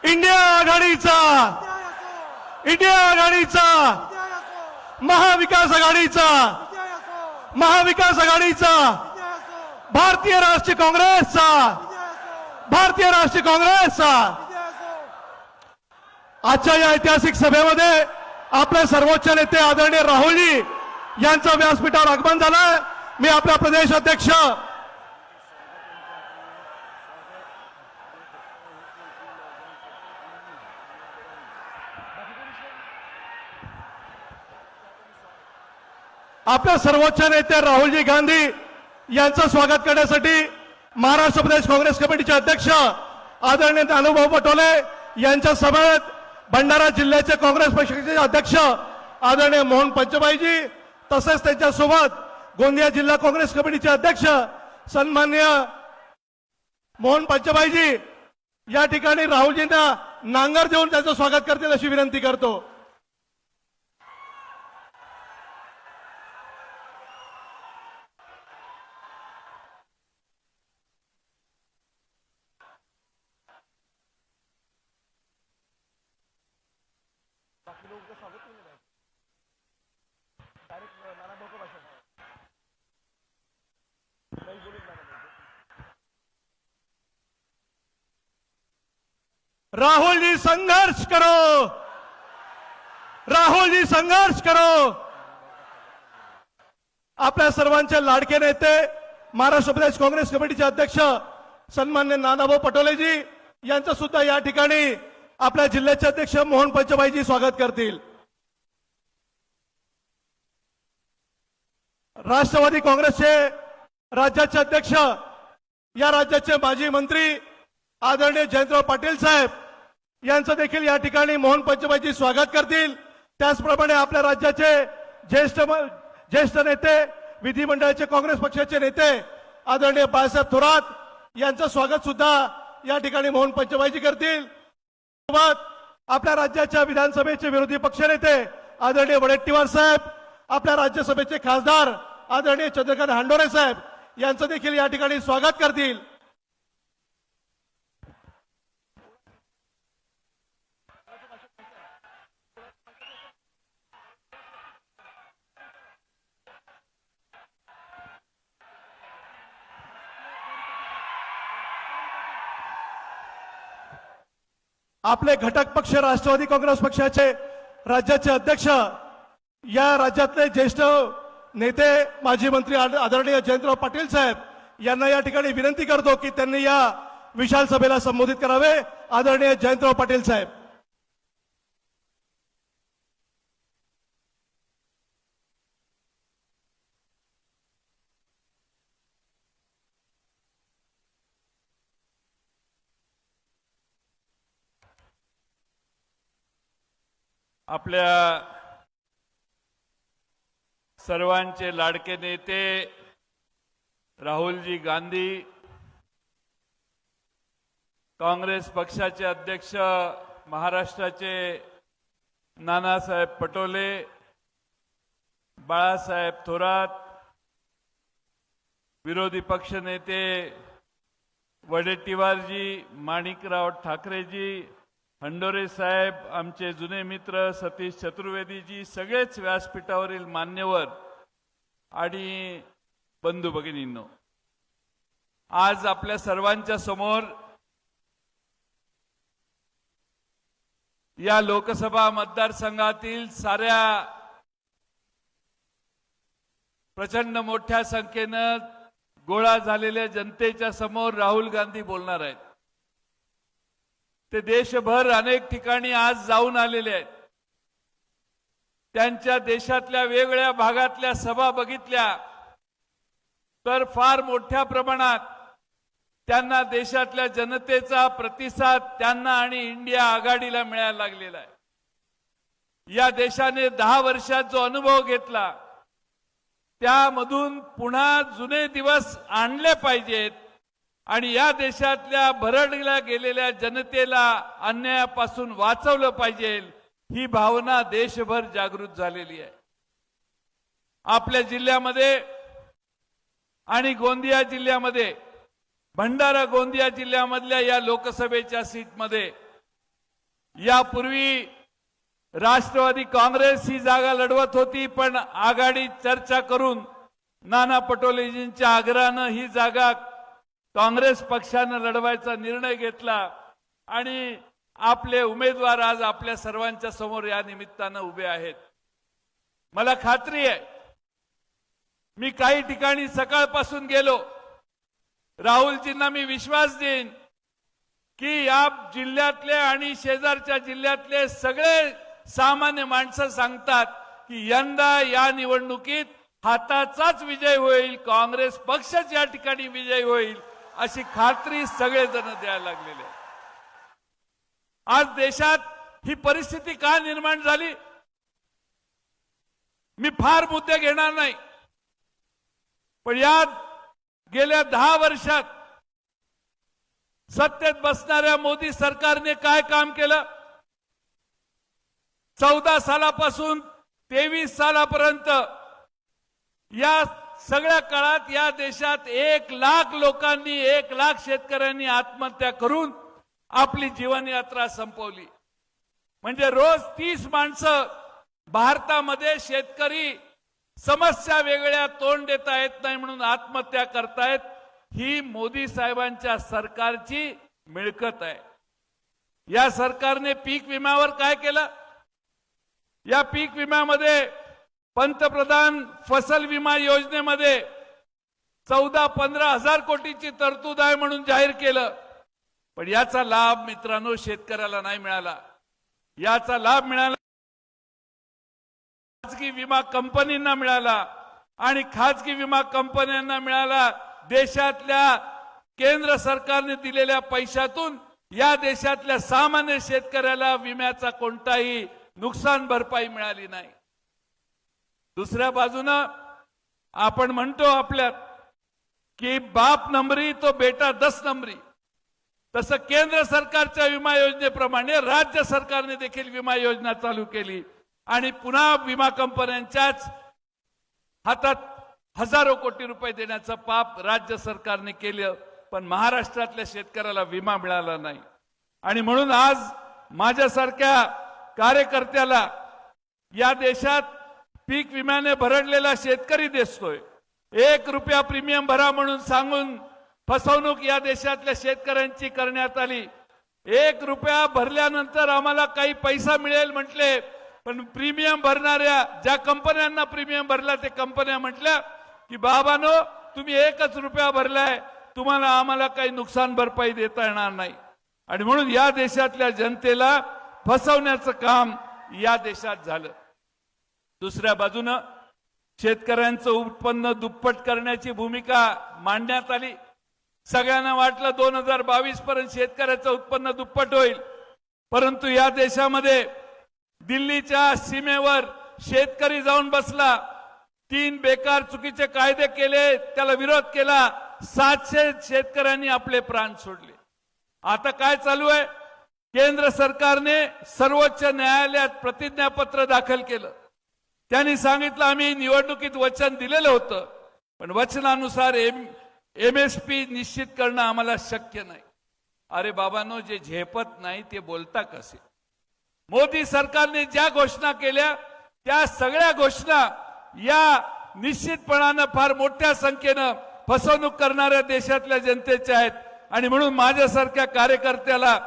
India आघाडीचा, India आघाडीचा, महाविकास आघाडीचा, महाविकास आघाडीचा, भारतीय राष्ट्रीय काँग्रेसचा, भारतीय राष्ट्रीय काँग्रेसचा। आजच्या या ऐतिहासिक सभेमध्ये आपले सर्वोच्च नेते आदरणीय राहुलजी यांचं व्यासपीठावर आगमन झालं। मी आपला प्रदेश अध्यक्ष आपल्या सर्वोच्च नेते राहुलजी गांधी यांचं स्वागत करण्यासाठी महाराष्ट्र प्रदेश काँग्रेस कमिटीचे अध्यक्ष आदरणीय नानाभाऊ पटोले यांच्या समवेत भंडारा जिल्ह्याचे काँग्रेस पक्षाचे अध्यक्ष आदरणीय मोहन पंचभाईजी तसेच त्यांच्यासोबत गोंदिया जिल्हा काँग्रेस कमिटीचे अध्यक्ष सन्माननीय मोहन पंचभाईजी या ठिकाणी राहुलजींना नांगर देऊन त्यांचं स्वागत करतील अशी विनंती करतो। राहुल जी संघर्ष करो, राहुल जी संघर्ष करो। आपल्या सर्वांचे लाडके नेते महाराष्ट्र प्रदेश काँग्रेस कमिटीचे अध्यक्ष सन्माननीय नानाभाऊ पटोलेजी यांचं सुद्धा या ठिकाणी आपल्या जिल्ह्याचे अध्यक्ष मोहन पंचभाईजी स्वागत करतील। राष्ट्रवादी काँग्रेसचे राज्याचे अध्यक्ष या राज्याचे माजी मंत्री आदरणीय जयंतराव पाटील साहेब यांचं देखील या ठिकाणी मोहन पंचभाईजी स्वागत करतील। त्याचप्रमाणे आपल्या राज्याचे ज्येष्ठ नेते विधिमंडळाचे काँग्रेस पक्षाचे नेते आदरणीय बाळासाहेब थोरात यांचं स्वागत सुद्धा या ठिकाणी मोहन पंचभाईजी करतील। सोबत आपल्या राज्याच्या विधानसभेचे विरोधी पक्षनेते आदरणीय वडेट्टीवार साहेब, आपल्या राज्यसभेचे खासदार आदरणीय चंद्रकांत हांडोरे साहेब यांचं देखील या ठिकाणी स्वागत करतील। आपले घटक पक्ष राष्ट्रवादी काँग्रेस पक्षाचे राज्याचे अध्यक्ष या राज्यातले ज्येष्ठ नेते माजी मंत्री आदरणीय जयंतराव पाटील साहेब यांना या ठिकाणी विनंती करतो की त्यांनी या विशाल सभेला संबोधित करावे। आदरणीय जयंतराव पाटील साहेब। आपल्या सर्वांचे लाडके नेते राहुलजी गांधी, काँग्रेस पक्षाचे अध्यक्ष महाराष्ट्राचे नानासाहेब पटोले, बाळासाहेब थोरात, विरोधी पक्षनेते वडेट्टीवारजी, माणिकराव ठाकरेजी, हंडोरे साहेब, आमचे जुने मित्र सतीश चतुर्वेदीजी, सगळेच व्यासपीठावरील मान्यवर आणि बंधू भगिनींनो, आज आपल्या सर्वांच्या समोर या लोकसभा मतदारसंघातील साऱ्या प्रचंड मोठ्या संख्येनं गोळा झालेल्या जनतेच्या समोर राहुल गांधी बोलणार आहेत। ते देशभर अनेक ठिकाणी आज जाऊन आलेले आहेत। त्यांच्या देशातल्या वेगवेगळ्या भागातल्या सभा बघितल्या तर फार मोठ्या प्रमाणात त्यांना देशातल्या जनतेचा प्रतिसाद त्यांना आणि इंडिया आघाडीला मिळायला लागलेला आहे। या देशाने 10 वर्षात जो अनुभव घेतला त्यामधून पुन्हा जुने दिवस आणले पाहिजेत आणि या देशातल्या भरडल्या गेलेल्या जनतेला अन्यायापासून वाचवलं पाहिजे, ही भावना देशभर जागृत झालेली आहे। आपल्या जिल्ह्यामध्ये आणि गोंदिया जिल्ह्यामध्ये, भंडारा गोंदिया जिल्ह्यामधल्या या लोकसभेच्या सीटमध्ये यापूर्वी राष्ट्रवादी काँग्रेस ही जागा लढवत होती, पण आघाडी चर्चा करून नाना पटोलेजींच्या आग्रहानं ही जागा काँग्रेस पक्षानं लढवायचा निर्णय घेतला आणि आपले उमेदवार आज आपल्या सर्वांच्या समोर या निमित्तानं उभे आहेत. मला खात्री आहे, मी काही ठिकाणी सकाळपासून गेलो, राहुलजींना मी विश्वास देईन की या जिल्ह्यातले आणि शेजारच्या जिल्ह्यातले सगळे सामान्य माणसं सांगतात की यंदा या निवडणुकीत हाताचाच विजय होईल, काँग्रेस पक्षच या ठिकाणी विजय होईल, अशी खात्री सगळेजण द्यायला लागलेले आहेत. आज देशात ही परिस्थिती का निर्माण झाली? मी फार मुद्दे घेणार नाही, पण या गेल्या 10 वर्षात सत्तेत बसणाऱ्या मोदी सरकारने काय काम केलं? 14 सालापासून 23 सालापर्यंत या सगळ्या काळात या देशात 1 लाख लोकांनी, 1 लाख शेतकऱ्यांनी आत्महत्या करून आपली जीवनयात्रा संपवली. म्हणजे रोज 30 माणसं भारतामध्ये शेतकरी समस्या वेगळ्या तोंड देता येत नाही म्हणून आत्महत्या करतायत. ही मोदी साहेबांच्या सरकारची मिळकत आहे. या सरकारने पीक विम्यावर काय केलं? या पीक विम्यामध्ये पंतप्रधान फसल विमा योजनेमध्ये 14-15 हजार कोटीची तरतूद आहे म्हणून जाहीर केलं, पण याचा लाभ मित्रांनो शेतकऱ्याला नाही मिळाला. याचा लाभ मिळाला खाजगी विमा कंपनींना मिळाला आणि खाजगी विमा कंपन्यांना मिळाला देशातल्या केंद्र सरकारने दिलेल्या पैशातून या देशातल्या सामान्य शेतकऱ्याला विम्याचा कोणताही नुकसान भरपाई मिळाली नाही. दुसऱ्या बाजूनं आपण म्हणतो आपल्यात की बाप नंबरी तो बेटा 10 नंबरी, तसं केंद्र सरकारच्या विमा योजनेप्रमाणे राज्य सरकारने देखील विमा योजना चालू केली आणि पुन्हा विमा कंपन्यांच्याच हातात हजारो कोटी रुपये देण्याचं पाप राज्य सरकारने केलं, पण महाराष्ट्रातल्या शेतकऱ्याला विमा मिळाला नाही. आणि म्हणून आज माझ्यासारख्या कार्यकर्त्याला या देशात पीक विम्याने भरडलेला शेतकरी दिसतोय. 1 रुपया प्रीमियम भरा म्हणून सांगून फसवणूक या देशातल्या शेतकऱ्यांची करण्यात आली. 1 रुपया भरल्यानंतर आम्हाला काही पैसा मिळेल म्हटले, पण प्रीमियम भरणाऱ्या ज्या कंपन्यांना प्रीमियम भरला ते कंपन्या म्हटल्या की बाबानो तुम्ही 1च रुपया भरलाय, तुम्हाला आम्हाला काही नुकसान भरपाई देता येणार नाही. आणि म्हणून या देशातल्या जनतेला फसवण्याचं काम या देशात झालं. दुसऱ्या बाजूनं शेतकऱ्यांचं उत्पन्न दुप्पट करण्याची भूमिका मांडण्यात आली. सगळ्यांना वाटलं 2022 पर्यंत शेतकऱ्याचं उत्पन्न दुप्पट होईल, परंतु या देशामध्ये दिल्लीच्या सीमेवर शेतकरी जाऊन बसला. 3 बेकार चुकीचे कायदे केले, त्याला विरोध केला. 700 शेतकऱ्यांनी आपले प्राण सोडले. आता काय चालू आहे? केंद्र सरकारने सर्वोच्च न्यायालयात प्रतिज्ञापत्र दाखल केलं. त्यांनी सांगितलं आम्ही निवडणुकीत वचन दिलेलं होतं, पण वचनानुसार MSP निश्चित करणं आम्हाला शक्य नाही. अरे बाबांनो, जे झेपत नाही ते बोलता कसे? मोदी सरकारने ज्या घोषणा केल्या त्या सगळ्या घोषणा या निश्चितपणानं फार मोठ्या संख्येनं फसवणूक करणाऱ्या देशातल्या जनतेच्या आहेत. आणि म्हणून माझ्यासारख्या कार्यकर्त्याला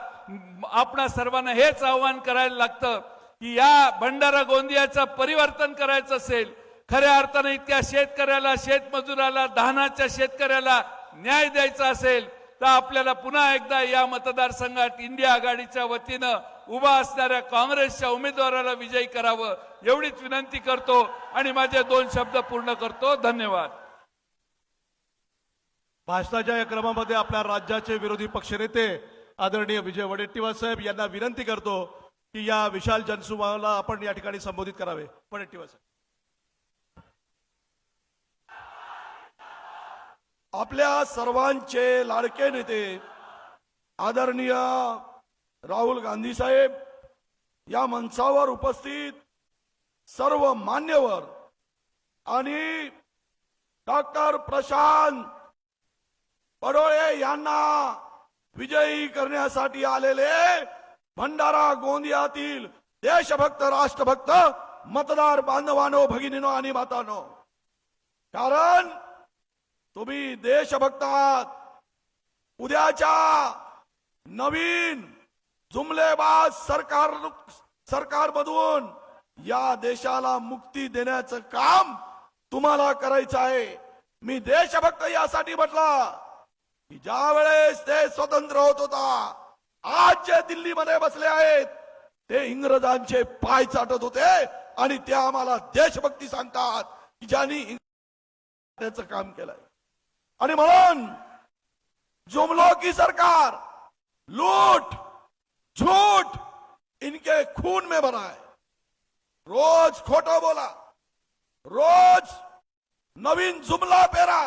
आपणा सर्वांना हेच आव्हान करायला लागतं की या भंडारा गोंदियाचं परिवर्तन करायचं असेल, खऱ्या अर्थाने इतक्या शेतकऱ्याला, शेतमजुराला, धानाच्या शेतकऱ्याला न्याय द्यायचा असेल तर आपल्याला पुन्हा एकदा या मतदारसंघात इंडिया आघाडीच्या वतीनं उभा असणाऱ्या काँग्रेसच्या उमेदवाराला विजयी करावं एवढीच विनंती करतो आणि माझे 2 शब्द पूर्ण करतो. धन्यवाद. भाषणाच्या या क्रमामध्ये आपल्या राज्याचे विरोधी पक्षनेते आदरणीय विजय वडेट्टीवार साहेब यांना विनंती करतो की या विशाल जनसमूहाला आपण या ठिकाणी संबोधित करावे. वडेट्टीवार साहेब. आपल्या सर्वांचे लाडके नेते आदरणीय राहुल गांधी साहेब, या मंचावर उपस्थित सर्व मान्यवर आणि डॉक्टर प्रशांत पडोळे यांना विजयी करण्यासाठी आलेले भंडारा गोंदियातील देशभक्त राष्ट्रभक्त मतदार बांधवांनो भगिनीनो आणि मातांनो, कारण तुम्ही देशभक्त आहात. उद्याच्या नवीन जुमलेबाज सरकारमधून या देशाला मुक्ती देण्याचं काम तुम्हाला करायचं आहे. मी देशभक्त यासाठी म्हटलं की ज्या वेळेस देश स्वतंत्र होत होता, आज जे दिल्लीमध्ये बसले आहेत ते इंग्रजांचे पाय चाटत होते आणि ते आम्हाला देशभक्ती सांगतात की ज्यांनी त्याचं काम केलंय. आणि म्हणून जुमलों की सरकार लूट झूठ इनके खून में भरा है. रोज खोटं बोला, रोज नवीन जुमला पेरा.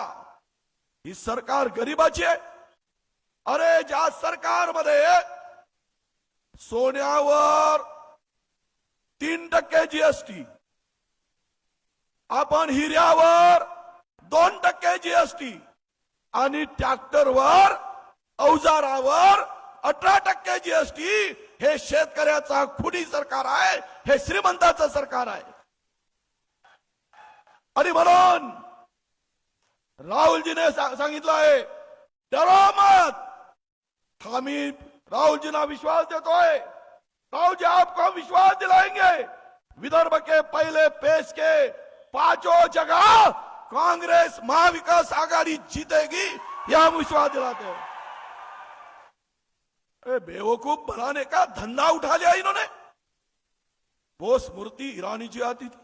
ही सरकार गरिबाची आहे. अरे ज्या सरकारमध्ये सोन्यावर 3% जीएसटी, आपण हिऱ्यावर 2% जीएसटी आणि ट्रॅक्टरवर अवजारावर 18% जीएसटी, हे शेतकऱ्याचा खुनी सरकार आहे. हे श्रीमंताचं सरकार आहे. आणि म्हणून राहुलजीने सांगितलं आहे, डरो मत. हामी राहुलजीना विश्वास देतोय. राहुल जी आपको हम विश्वास दिलाएंगे. विदर्भ के पहले पेश के 5 जगह कांग्रेस महाविकास आघाड़ी जीतेगी, यह हम विश्वास दिलाते हैं. बेवकूफ बनाने का धंधा उठा लिया इन्होंने. वो स्मृति ईरानी जी आती थी,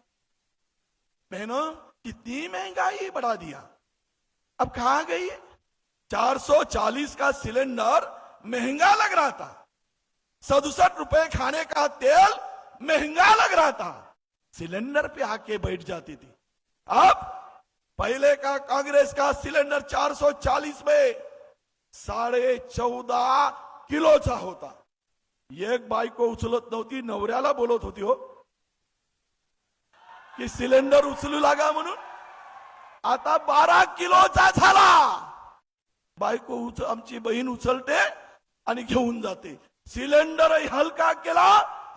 बहनों कितनी महंगाई बढ़ा दिया. अब कहां गई है? 440 का सिलेंडर महंगा लग रहा था. 67 रुपए खाने का तेल महंगा लग रहा था. सिलेंडर पे आके बैठ जाती थी. अब पहले का कांग्रेस का सिलेंडर 440 में 14.5 किलोचा होता. एक बायको उचलत नव्हती, नवऱ्याला बोलत होती हो की सिलेंडर उचलू लागा म्हणून. आता 12 किलोचा झाला. बायको आमची बहीण उचलते आणि घेऊन जाते. सिलेंडरही हलका केला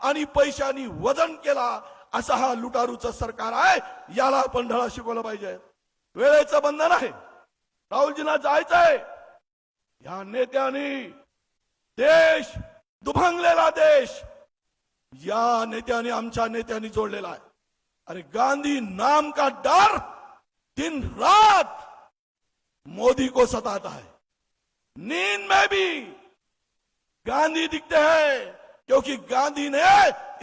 आणि पैशानी वजन केला. असा हा लुटारूचं सरकार आहे. याला आपण धडा शिकवला पाहिजे. वेळेचं बंधन आहे. राहुलजींना जायचंय. या नेत्यांनी देश दुभंगलेला देश या नेत्यांनी आमच्या नेत्यांनी जोडलेला आहे. अरे गांधी नाम का डर दिन रात मोदी को सताता है. नींद में भी गांधी दिखते हैं, क्योंकि गांधी ने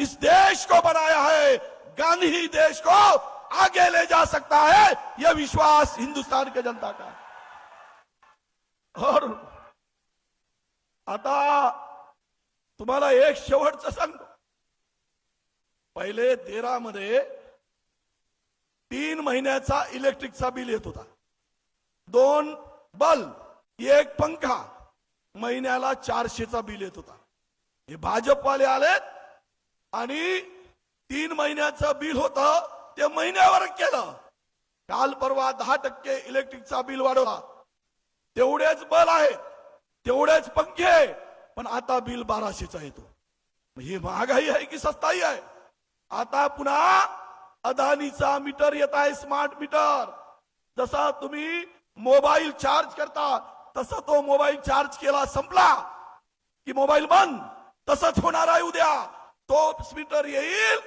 इस देश को बनाया है. गांधी ही देश को आगे ले जा सकता है, यह विश्वास हिंदुस्तान के जनता का है. और आता तुम्हाला एक शेवटचं सांगतो. पहिले 13 मध्ये 3 महिन्याचा इलेक्ट्रिकचा बिल येत होता. 2 बल्ब, 1 पंखा, महिन्याला 400चा बिल येत होता. हे भाजपवाले आलेत आणि 3 महिन्याचं बिल होतं ते महिन्यावर केलं. काल परवा 10% इलेक्ट्रिकचा बिल वाढवला. तेवढेच बल्ब आहेत, तेवढेच पंखे, पण आता बिल 1200चा येतो. ही महागाई आहे की सस्ताई आहे? आता पुन्हा अदानीचा मीटर येत आहे, स्मार्ट मीटर. जसा तुम्ही मोबाईल चार्ज करता तसा तो मोबाईल चार्ज केला संपला की मोबाईल बंद, तसंच होणार आहे उद्या. तो मीटर येईल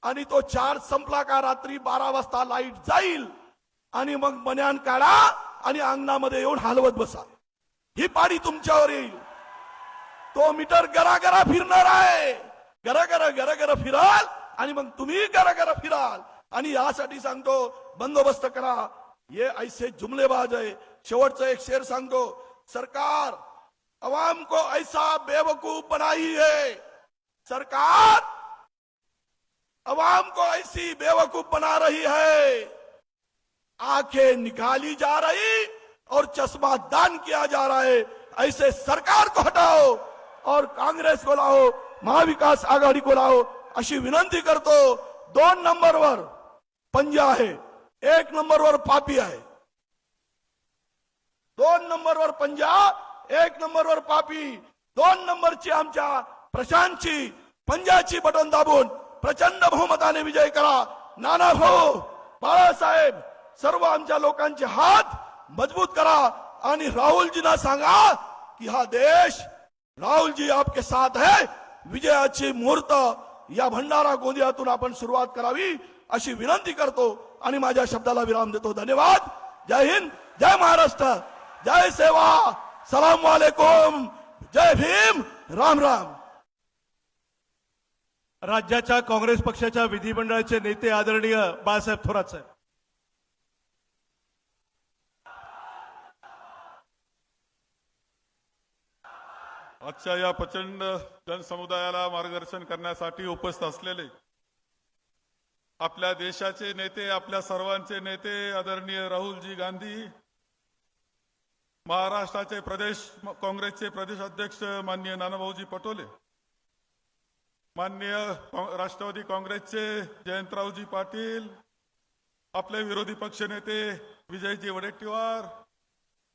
आणि तो चार्ज संपला का रात्री 12 वाजता लाईट जाईल आणि मग बन्यान काढा आणि अंगणामध्ये येऊन हलवत बसा. ही पाडी तुमच्यावर येईल. तो मीटर गरागरा फिरणार आहे. गरागरा फिराल आणि मग तुम्ही गरागरा फिराल. आणि यासाठी सांगतो, बंदोबस्त करा. ये ऐसे जुमलेबाज है. शेवटचा एक शेर सांगतो. सरकार अवाम को ऐसा बेवकूफ बनाई है. सरकार अवाम को ऐसी बेवकूफ बना रही है. आंखें निकाली जा रही और चश्मा दान किया जा रहा है. ऐसे सरकार को हटाओ और कांग्रेस को लाओ, महाविकास आघाडी को लाओ अशी विनंती करतो. 2 नंबरवर पंजा आहे, 1 नंबरवर पापी आहे. 2 नंबरवर पंजा, 1 नंबरवर पापी. 2 नंबरची आमच्या प्रशांतची पंजाची बटन दाबून प्रचंड बहुमताने विजय करा. नाना भाऊ, बाळासाहेब, सर्व आमच्या लोकांचे हात मजबूत करा आणि राहुलजींना सांगा की हा देश राहुलजी आपके साथ है. विजयाची मुहूर्त या भंडारा गोंदियातून आपण सुरुवात करावी अशी विनंती करतो आणि माझ्या शब्दाला विराम देतो. धन्यवाद. जय हिंद, जय महाराष्ट्र, जय सेवा, सलाम वालेकुम, जय भीम, राम राम. राज्याच्या काँग्रेस पक्षाच्या विधिमंडळाचे नेते आदरणीय बाळासाहेब थोरात साहेब. आजच्या या प्रचंड जनसमुदायाला मार्गदर्शन करण्यासाठी उपस्थित असलेले आपल्या देशाचे नेते, आपल्या सर्वांचे नेते आदरणीय राहुलजी गांधी, महाराष्ट्राचे प्रदेश काँग्रेसचे प्रदेश अध्यक्ष माननीय नानाभाऊजी पटोले, माननीय राष्ट्रवादी काँग्रेसचे जयंतरावजी पाटील, आपले विरोधी पक्षनेते विजयजी वडेट्टीवार,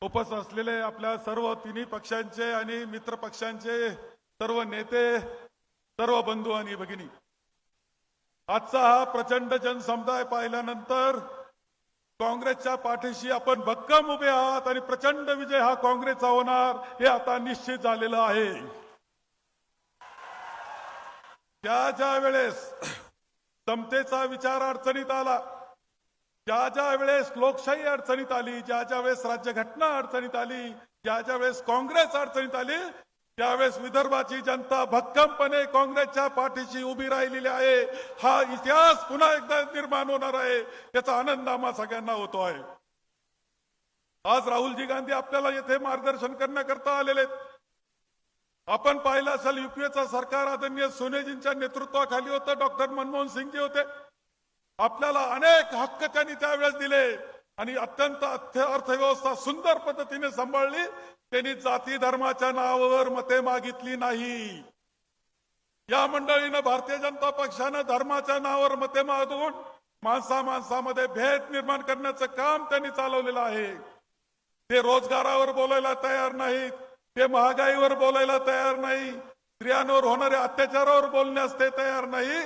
उपस्थित असलेले आपल्या सर्व तिन्ही पक्षांचे आणि मित्र पक्षांचे सर्व नेते, सर्व बंधू आणि भगिनी, आजचा हा प्रचंड जनसमुदाय पाहिल्यानंतर काँग्रेसच्या पाठीशी आपण भक्कम उभे आहात आणि प्रचंड विजय हा काँग्रेसचा होणार हे आता निश्चित झालेलं आहे. ज्या वेळेस समतेचा विचार अडचणीत आला, ज्या वेळेस लोकशाही अडचणीत आली, ज्या वेळेस राज्यघटना अडचणीत आली, ज्या वेळेस काँग्रेस अडचणीत आली, त्यावेळेस विदर्भाची जनता भक्कमपणे काँग्रेसच्या पाठीशी उभी राहिलेली आहे. हा इतिहास पुन्हा एकदा निर्माण होणार आहे याचा आनंद आम्हा सगळ्यांना होतो आहे. आज राहुलजी गांधी आपल्याला येथे मार्गदर्शन करण्याकरता आलेले आहेत. आपण पाहिलं असेल युपीएचं सरकार आदरणीय सोनेजींच्या नेतृत्वाखाली होतं, डॉक्टर मनमोहन सिंगजी होते. आपल्याला अनेक हक्क त्यांनी त्यावेळेस दिले आणि अत्यंत अर्थव्यवस्था सुंदर पद्धतीने सांभाळली. त्यांनी जाती धर्माच्या नावावर मते मागितली नाही. या मंडळीनं, भारतीय जनता पक्षानं धर्माच्या नावावर मते मागून माणसामध्ये भेद निर्माण करण्याचं काम त्यांनी चालवलेलं आहे. ते रोजगारावर बोलायला तयार नाहीत, ते महागाईवर बोलायला तयार नाही, स्त्रियांवर होणाऱ्या अत्याचारावर बोलण्यास ते तयार नाही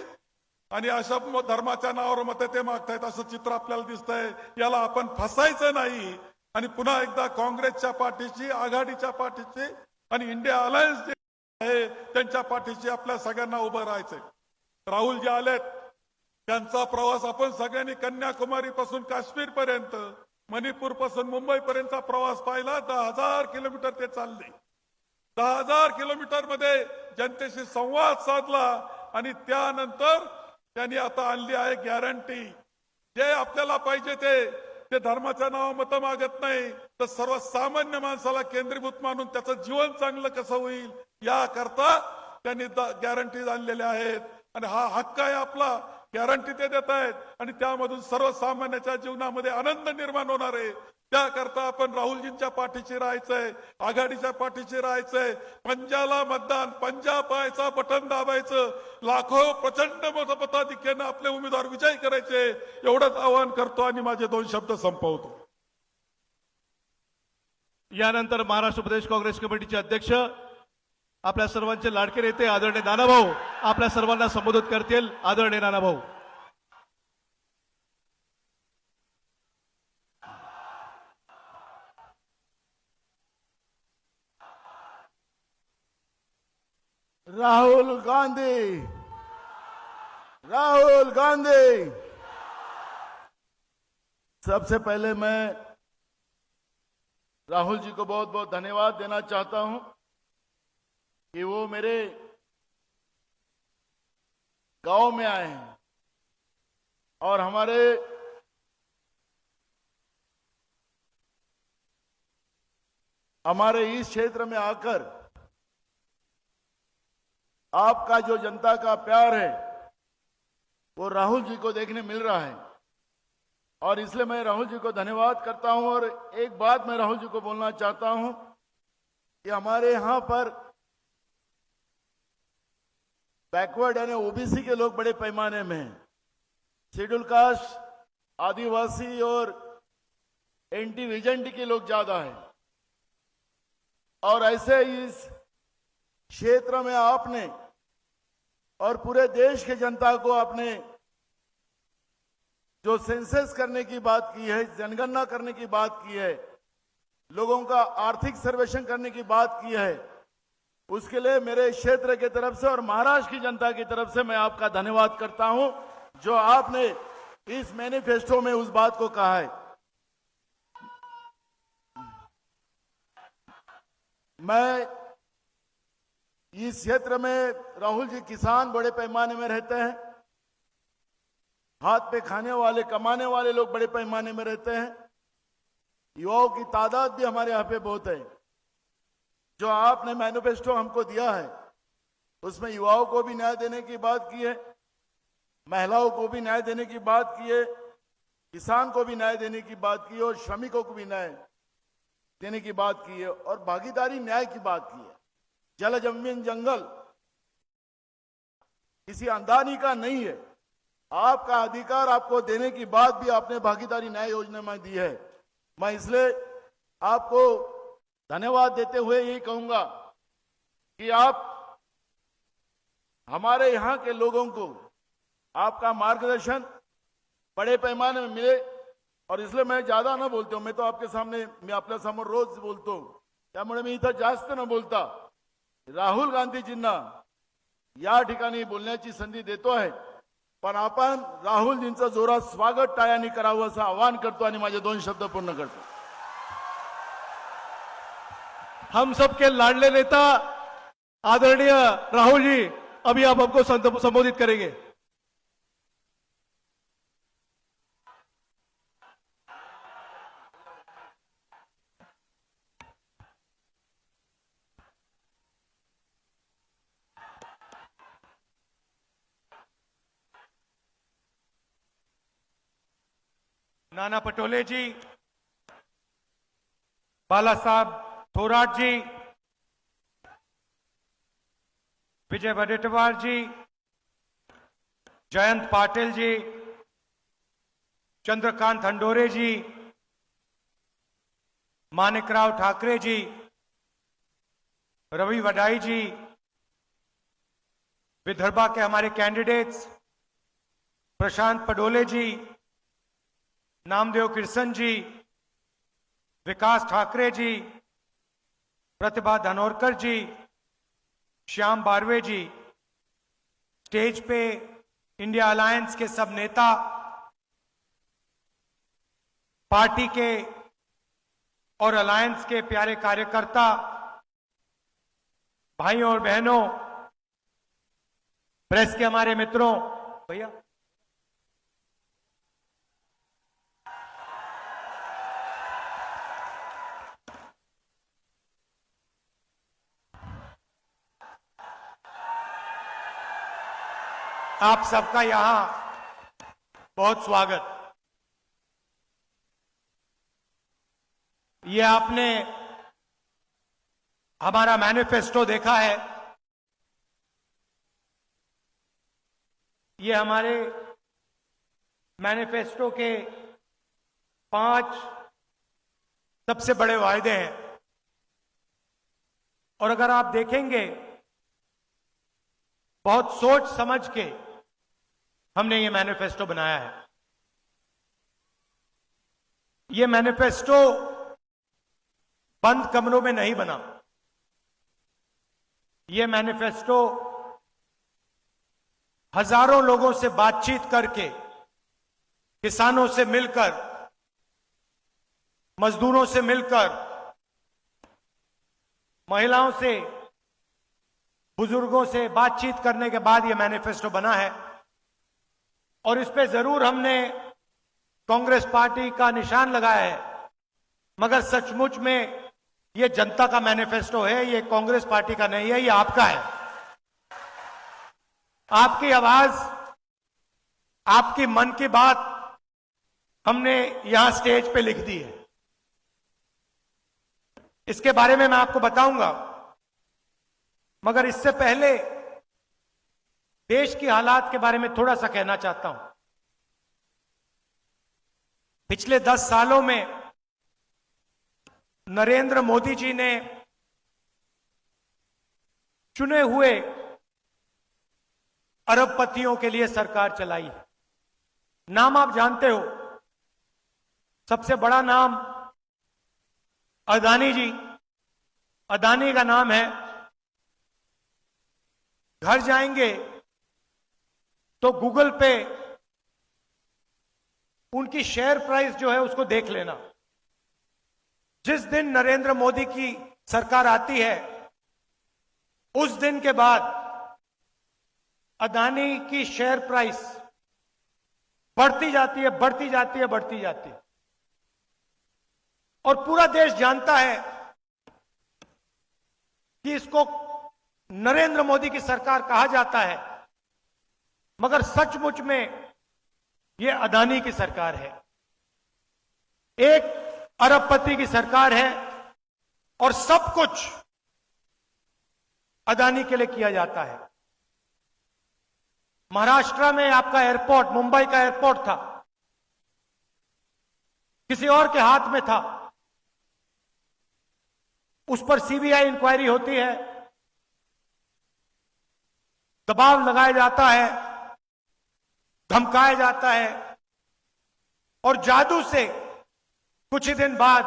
आणि अशा धर्माच्या नावावर मते ते मागतायत असं चित्र आपल्याला दिसतंय. याला आपण फसायचं नाही आणि पुन्हा एकदा काँग्रेसच्या पाठीशी, आघाडीच्या पाठीशी आणि इंडिया अलायन्स जे आहे त्यांच्या पाठीशी आपल्या सगळ्यांना उभं राहायचंय. राहुल जे आलेत त्यांचा प्रवास आपण सगळ्यांनी कन्याकुमारी पासून काश्मीर पर्यंत, मणिपूर पासून मुंबई पर्यंतचा प्रवास पाहिला. 10,000 किलोमीटर ते चालले. 10,000 किलोमीटर मध्ये जनतेशी संवाद साधला आणि त्यानंतर त्यांनी आता आणली आहे गॅरंटी. जे आपल्याला पाहिजे ते धर्माच्या नावावर मतं मागत नाही, तर सर्वसामान्य माणसाला केंद्रीभूत मानून त्याचं जीवन चांगलं कसं होईल याकरता त्यांनी गॅरंटी आणलेल्या आहेत आणि हा हक्क आहे आपला. गॅरंटी ते देत आहेत आणि त्यामधून सर्वसामान्याच्या जीवनामध्ये आनंद निर्माण होणार आहे. त्याकरता आपण राहुलजींच्या पाठीशी राहायचंय, आघाडीच्या पाठीशी राहायचंय. पंजाला मतदान, पंजा पाहायचा, बटन दाबायचं, लाखो प्रचंड मताधिक्यानं आपले उमेदवार विजयी करायचे एवढंच आवाहन करतो आणि माझे 2 शब्द संपवतो. यानंतर महाराष्ट्र प्रदेश काँग्रेस कमिटीचे अध्यक्ष, आपल्या सर्वांचे लाडके नेते आदरणीय नानाभाऊ आपल्या सर्वांना संबोधित करतील. आदरणीय नानाभाऊ. राहुल गांधी, राहुल गांधी। सबसे पहले मैं राहुल जी को बहुत बहुत धन्यवाद देना चाहता हूं कि वो मेरे गांव में आए हैं और हमारे इस क्षेत्र में आकर आपका जो जनता का प्यार है वो राहुल जी को देखने मिल रहा है और इसलिए मैं राहुल जी को धन्यवाद करता हूं। और एक बात मैं राहुल जी को बोलना चाहता हूं कि हमारे यहां पर बैकवर्ड यानी ओबीसी के लोग बड़े पैमाने में हैं, शेड्यूल कास्ट, आदिवासी और एंटी विजेंटी के लोग ज्यादा हैं और ऐसे इस क्षेत्र में आपने और पूरे देश की जनता को आपने जो सेंसस करने की बात की है, जनगणना करने की बात की है, लोगों का आर्थिक सर्वेक्षण करने की बात की है, उसके लिए मेरे क्षेत्र की तरफ से और महाराष्ट्र की जनता की तरफ से मैं आपका धन्यवाद करता हूं, जो आपने इस मैनिफेस्टो में उस बात को कहा है। मैं इस क्षेत्र में राहुल जी, किसान बड़े पैमाने में रहते हैं, हाथ पे खाने वाले, कमाने वाले लोग बड़े पैमाने में रहते हैं, युवाओं की तादाद भी हमारे यहाँ पे बहुत है। जो आपने मैनिफेस्टो हमको दिया है उसमें युवाओं को भी न्याय देने की बात की है, महिलाओं को भी न्याय देने की बात की है, किसान को भी न्याय देने की बात की है और श्रमिकों को भी न्याय देने की बात की है और भागीदारी न्याय की बात की है। जल जमीन जंगल किसी अंदानी का नहीं है, आपका अधिकार आपको देने की बात भी आपने भागीदारी न्याय योजना में दी है। मैं इसलिए आपको धन्यवाद देते हुए यही कहूंगा कि आप हमारे यहां के लोगों को आपका मार्गदर्शन बड़े पैमाने में मिले, और इसलिए मैं ज्यादा ना बोलता हूं, मैं तो आपके सामने, मैं आपल्या समोर रोज बोलतो, त्यामुळे मी इथं जास्त न बोलता राहुल गांधीजींना या ठिकाणी बोलण्याची संधी देतो आहे, पण आपण राहुलजींचं जोरात स्वागत टाळ्यांनी करावं असं आवाहन करतो आणि माझे 2 शब्द पूर्ण करतो। हम सबके लाडले नेता आदरणीय राहुल जी अभी आप हमको संबोधित करेंगे। नाना पटोले जी, बाला साहब थोराट जी, विजय वडेट्टीवार जी, जयंत पाटिल जी, चंद्रकांत हंडोरे जी, मानिकराव ठाकरे जी, रवि वडाई जी, विदर्भा के हमारे कैंडिडेट्स प्रशांत पडोले जी, नामदेव किरसन जी, विकास ठाकरे जी, प्रतिभा धनोरकर जी, श्याम बारवे जी, स्टेज पे इंडिया अलायंस के सब नेता, पार्टी के और अलायंस के प्यारे कार्यकर्ता, भाइयों और बहनों, प्रेस के हमारे मित्रों, भैया आप सबका यहां बहुत स्वागत। ये आपने हमारा मैनिफेस्टो देखा है, ये हमारे मैनिफेस्टो के 5 सबसे बड़े वायदे हैं। और अगर आप देखेंगे, बहुत सोच समझ के हमने ये मैनिफेस्टो बनाया है। ये मैनिफेस्टो बंद कमरों में नहीं बना, ये मैनिफेस्टो हजारों लोगों से बातचीत करके, किसानों से मिलकर, मजदूरों से मिलकर, महिलाओं से, बुजुर्गों से बातचीत करने के बाद यह मैनिफेस्टो बना है। और इस पे जरूर हमने कांग्रेस पार्टी का निशान लगाया है, मगर सचमुच में यह जनता का मैनिफेस्टो है, यह कांग्रेस पार्टी का नहीं है, यह आपका है। आपकी आवाज, आपकी मन की बात हमने यहां स्टेज पे लिख दी है। इसके बारे में मैं आपको बताऊंगा, मगर इससे पहले देश की हालात के बारे में थोड़ा सा कहना चाहता हूं। पिछले 10 सालों में नरेंद्र मोदी जी ने चुने हुए अरबपतियों के लिए सरकार चलाई है। नाम आप जानते हो, सबसे बड़ा नाम अदानी जी। अदानी का नाम है। घर जाएंगे तो गूगल पे उनकी शेयर प्राइस जो है उसको देख लेना। जिस दिन नरेंद्र मोदी की सरकार आती है उस दिन के बाद अदानी की शेयर प्राइस बढ़ती जाती है, बढ़ती जाती है, बढ़ती जाती है। और पूरा देश जानता है कि इसको नरेंद्र मोदी की सरकार कहा जाता है, मगर सचमुच में यह अदानी की सरकार है। एक अरबपति की सरकार है और सब कुछ अदानी के लिए किया जाता है। महाराष्ट्र में आपका एयरपोर्ट, मुंबई का एयरपोर्ट था, किसी और के हाथ में था। उस पर सीबीआई इंक्वायरी होती है, दबाव लगाया जाता है, धमकाया जाता है और जादू से कुछ ही दिन बाद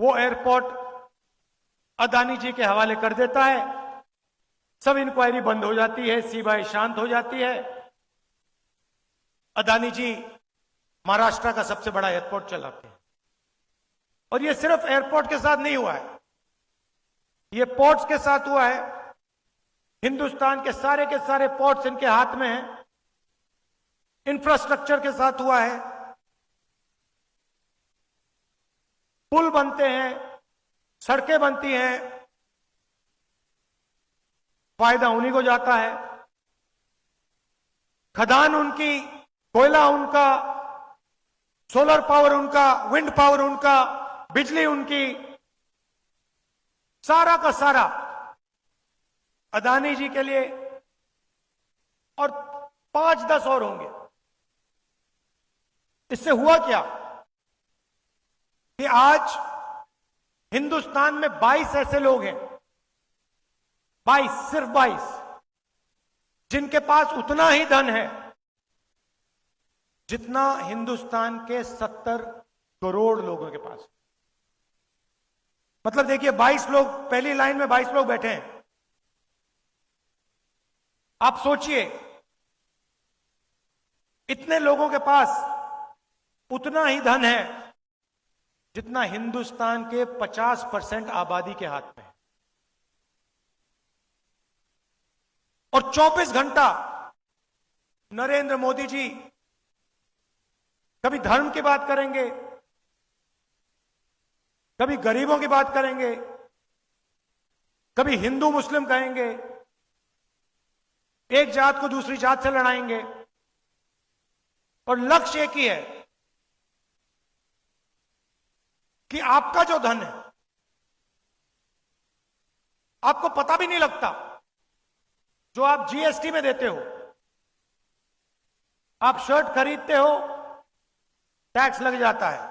वो एयरपोर्ट अदानी जी के हवाले कर देता है। सब इंक्वायरी बंद हो जाती है, सीबीआई शांत हो जाती है। अदानी जी महाराष्ट्र का सबसे बड़ा एयरपोर्ट चलाते हैं। और ये सिर्फ एयरपोर्ट के साथ नहीं हुआ है, ये पोर्ट्स के साथ हुआ है। हिंदुस्तान के सारे पोर्ट्स इनके हाथ में हैं। इंफ्रास्ट्रक्चर के साथ हुआ है, पुल बनते हैं, सड़कें बनती हैं, फायदा उन्हीं को जाता है। खदान उनकी, कोयला उनका, सोलर पावर उनका, विंड पावर उनका, बिजली उनकी, सारा का सारा अदानी जी के लिए। और 5-10 और होंगे। इससे हुआ क्या कि आज हिंदुस्तान में 22 ऐसे लोग हैं, 22, सिर्फ 22, जिनके पास उतना ही धन है जितना हिंदुस्तान के 70 करोड़ लोगों के पास। मतलब देखिए, 22 लोग, पहली लाइन में 22 लोग बैठे हैं। आप सोचिए, इतने लोगों के पास उतना ही धन है जितना हिंदुस्तान के 50% आबादी के हाथ में है। और 24 घंटा नरेंद्र मोदी जी कभी धर्म की बात करेंगे, कभी गरीबों की बात करेंगे, कभी हिंदू मुस्लिम कहेंगे, एक जात को दूसरी जात से लड़ाएंगे। और लक्ष्य एक ही है कि आपका जो धन है, आपको पता भी नहीं लगता, जो आप जीएसटी में देते हो। आप शर्ट खरीदते हो, टैक्स लग जाता है।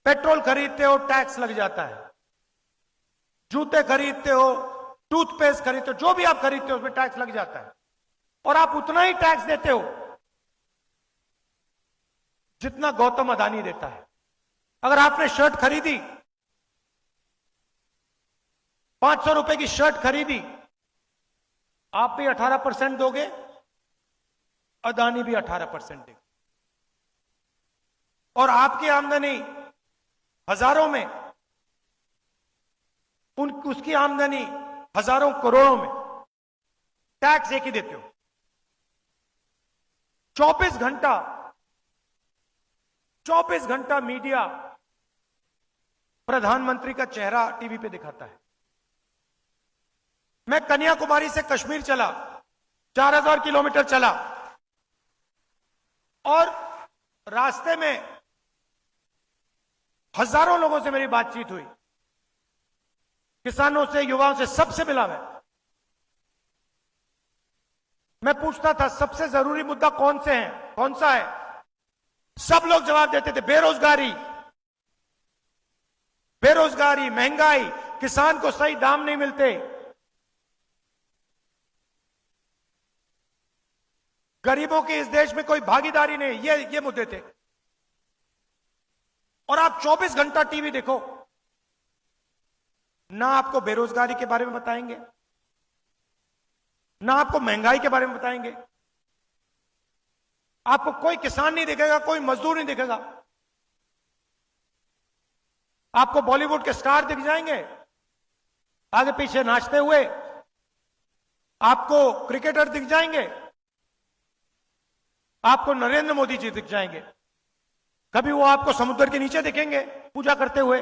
पेट्रोल खरीदते हो, टैक्स लग जाता है। जूते खरीदते हो, टूथपेस्ट खरीदते हो, जो भी आप खरीदते हो उसमें टैक्स लग जाता है। और आप उतना ही टैक्स देते हो जितना गौतम अदानी देता है। अगर आपने शर्ट खरीदी, 500 रुपए की शर्ट खरीदी, आप भी 18% दोगे, अदानी भी 18% देगा। और आपकी आमदनी हजारों में, उसकी आमदनी हजारों करोड़ों में, टैक्स एक ही देते हो। 24 घंटा मीडिया प्रधानमंत्री का चेहरा टीवी पे दिखाता है। मैं कन्याकुमारी से कश्मीर चला, 4000 किलोमीटर चला, और रास्ते में हजारों लोगों से मेरी बातचीत हुई, किसानों से, युवाओं से, सबसे मिला मैं पूछता था सबसे जरूरी मुद्दा कौन से हैं, कौन सा है? सब लोग जवाब देते थे, बेरोजगारी, बेरोजगारी, महंगाई, किसान को सही दाम नहीं मिलते। गरीबों की इस देश में कोई भागीदारी नहीं, ये मुद्दे थे। और आप 24 घंटा टीवी देखो, ना आपको बेरोजगारी के बारे में बताएंगे, ना आपको महंगाई के बारे में बताएंगे, आपको कोई किसान नहीं दिखेगा, कोई मजदूर नहीं दिखेगा। आपको बॉलीवुड के स्टार दिख जाएंगे आगे पीछे नाचते हुए, आपको क्रिकेटर दिख जाएंगे, आपको नरेंद्र मोदी जी दिख जाएंगे। कभी वो आपको समुद्र के नीचे दिखेंगे पूजा करते हुए।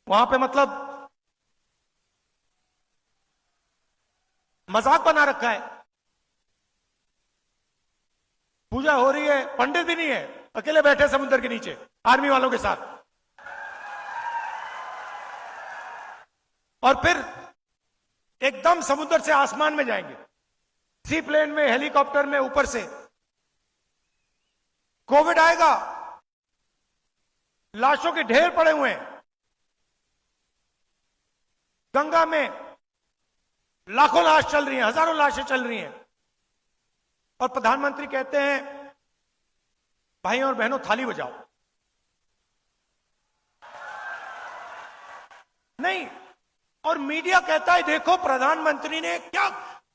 वहां पे मतलब मजाक बना रखा है, पूजा हो रही है, पंडित भी नहीं है, अकेले बैठे समुद्र के नीचे आर्मी वालों के साथ। और फिर एकदम समुद्र से आसमान में जाएंगे, सी प्लेन में, हेलीकॉप्टर में, ऊपर से। कोविड आएगा, लाशों के ढेर पड़े हुए हैं, गंगा में लाखों लाश चल रही हैं, हजारों लाशें चल रही हैं, और प्रधानमंत्री कहते हैं भाइयों और बहनों थाली बजाओ। नहीं, और मीडिया कहता है देखो प्रधानमंत्री ने क्या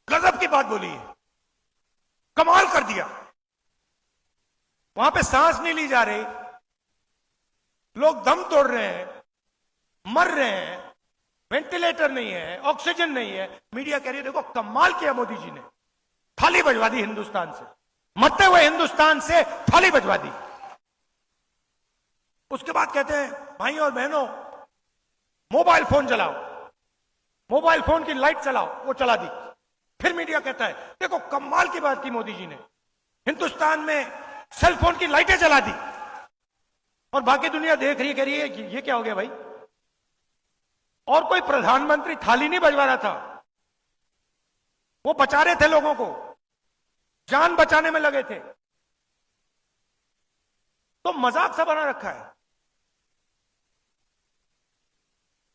गजब की बात बोली है, कमाल कर दिया। वहां पे सांस नहीं ली जा रही, लोग दम तोड़ रहे हैं, मर रहे हैं, वेंटिलेटर नहीं है, ऑक्सीजन नहीं है। मीडिया कह रही है देखो कमाल किया मोदी जी ने, थाली बजवा दी हिंदुस्तान से, मरते हुए हिंदुस्तान से थाली बजवा दी। उसके बाद कहते हैं भाइयों और बहनों मोबाइल फोन जलाओ, मोबाइल फोन की लाइट चलाओ, वो चला दी। फिर मीडिया कहता है देखो कमाल की बात की मोदी जी ने, हिंदुस्तान में सेल फोन की लाइटें जला दी। और बाकी दुनिया देख रही है, कह रही है ये क्या हो गया भाई। और कोई प्रधानमंत्री थाली नहीं बजवा रहा था, वो बचा रहे थे लोगों को, जान बचाने में लगे थे। तो मजाक सा बना रखा है,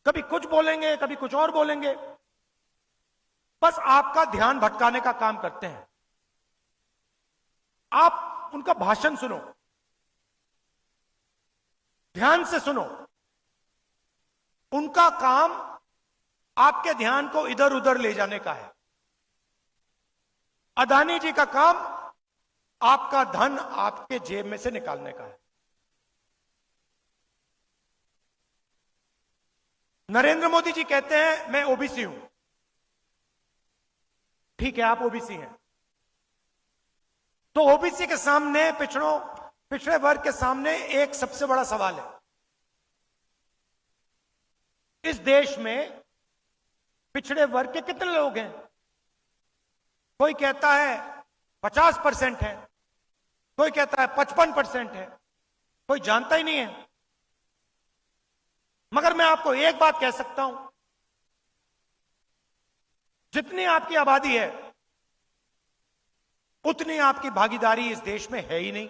कभी कुछ बोलेंगे, कभी कुछ और बोलेंगे, बस आपका ध्यान भटकाने का काम करते हैं। आप उनका भाषण सुनो, ध्यान से सुनो। उनका काम आपके ध्यान को इधर उधर ले जाने का है। अदानी जी का काम आपका धन आपके जेब में से निकालने का है। नरेंद्र मोदी जी कहते हैं मैं ओबीसी हूं। ठीक है, आप ओबीसी हैं, तो ओबीसी के सामने, पिछड़े वर्ग के सामने एक सबसे बड़ा सवाल है। इस देश में पिछड़े वर्ग के कितने लोग हैं? कोई कहता है 50% है, कोई कहता है 55% है, कोई जानता ही नहीं है। मगर मैं आपको एक बात कह सकता हूं, जितनी आपकी आबादी है उतनी आपकी भागीदारी इस देश में है ही नहीं।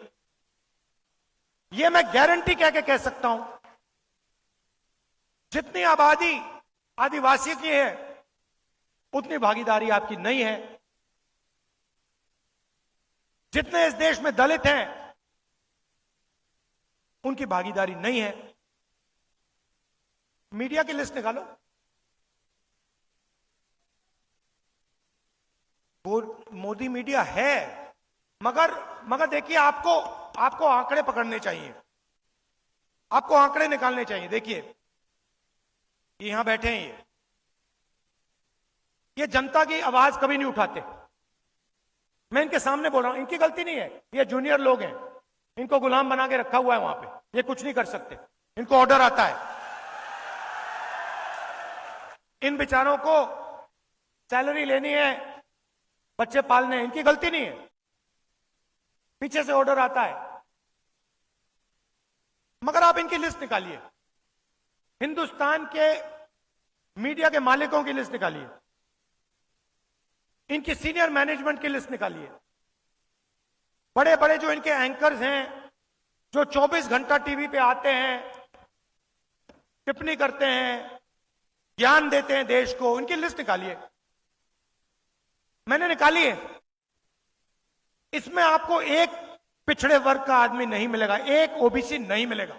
यह मैं गारंटी कह सकता हूं। जितनी आबादी आदिवासी की है उतनी भागीदारी आपकी नहीं है। जितने इस देश में दलित हैं उनकी भागीदारी नहीं है। मीडिया की लिस्ट निकालो, मोदी मीडिया है, मगर देखिए आपको आंकड़े पकड़ने चाहिए, आपको आंकड़े निकालने चाहिए। देखिए ये यहां बैठे हैं, ये जनता की आवाज कभी नहीं उठाते। मैं इनके सामने बोल रहा हूं, इनकी गलती नहीं है, ये जूनियर लोग हैं, इनको गुलाम बना के रखा हुआ है वहां पे, ये कुछ नहीं कर सकते, इनको ऑर्डर आता है। इन बेचारों को सैलरी लेनी है, बच्चे पालने हैं, इनकी गलती नहीं है, पीछे से ऑर्डर आता है। मगर आप इनकी लिस्ट निकालिए, हिंदुस्तान के मीडिया के मालिकों की लिस्ट निकालिए, इनकी सीनियर मैनेजमेंट की लिस्ट निकालिए। बड़े बड़े जो इनके एंकर्स हैं, जो 24 घंटा टीवी पे आते हैं, टिप्पणी करते हैं, ज्ञान देते हैं देश को, इनकी लिस्ट निकालिए। मैंने निकाली है। इसमें आपको एक पिछड़े वर्ग का आदमी नहीं मिलेगा, एक ओबीसी नहीं मिलेगा,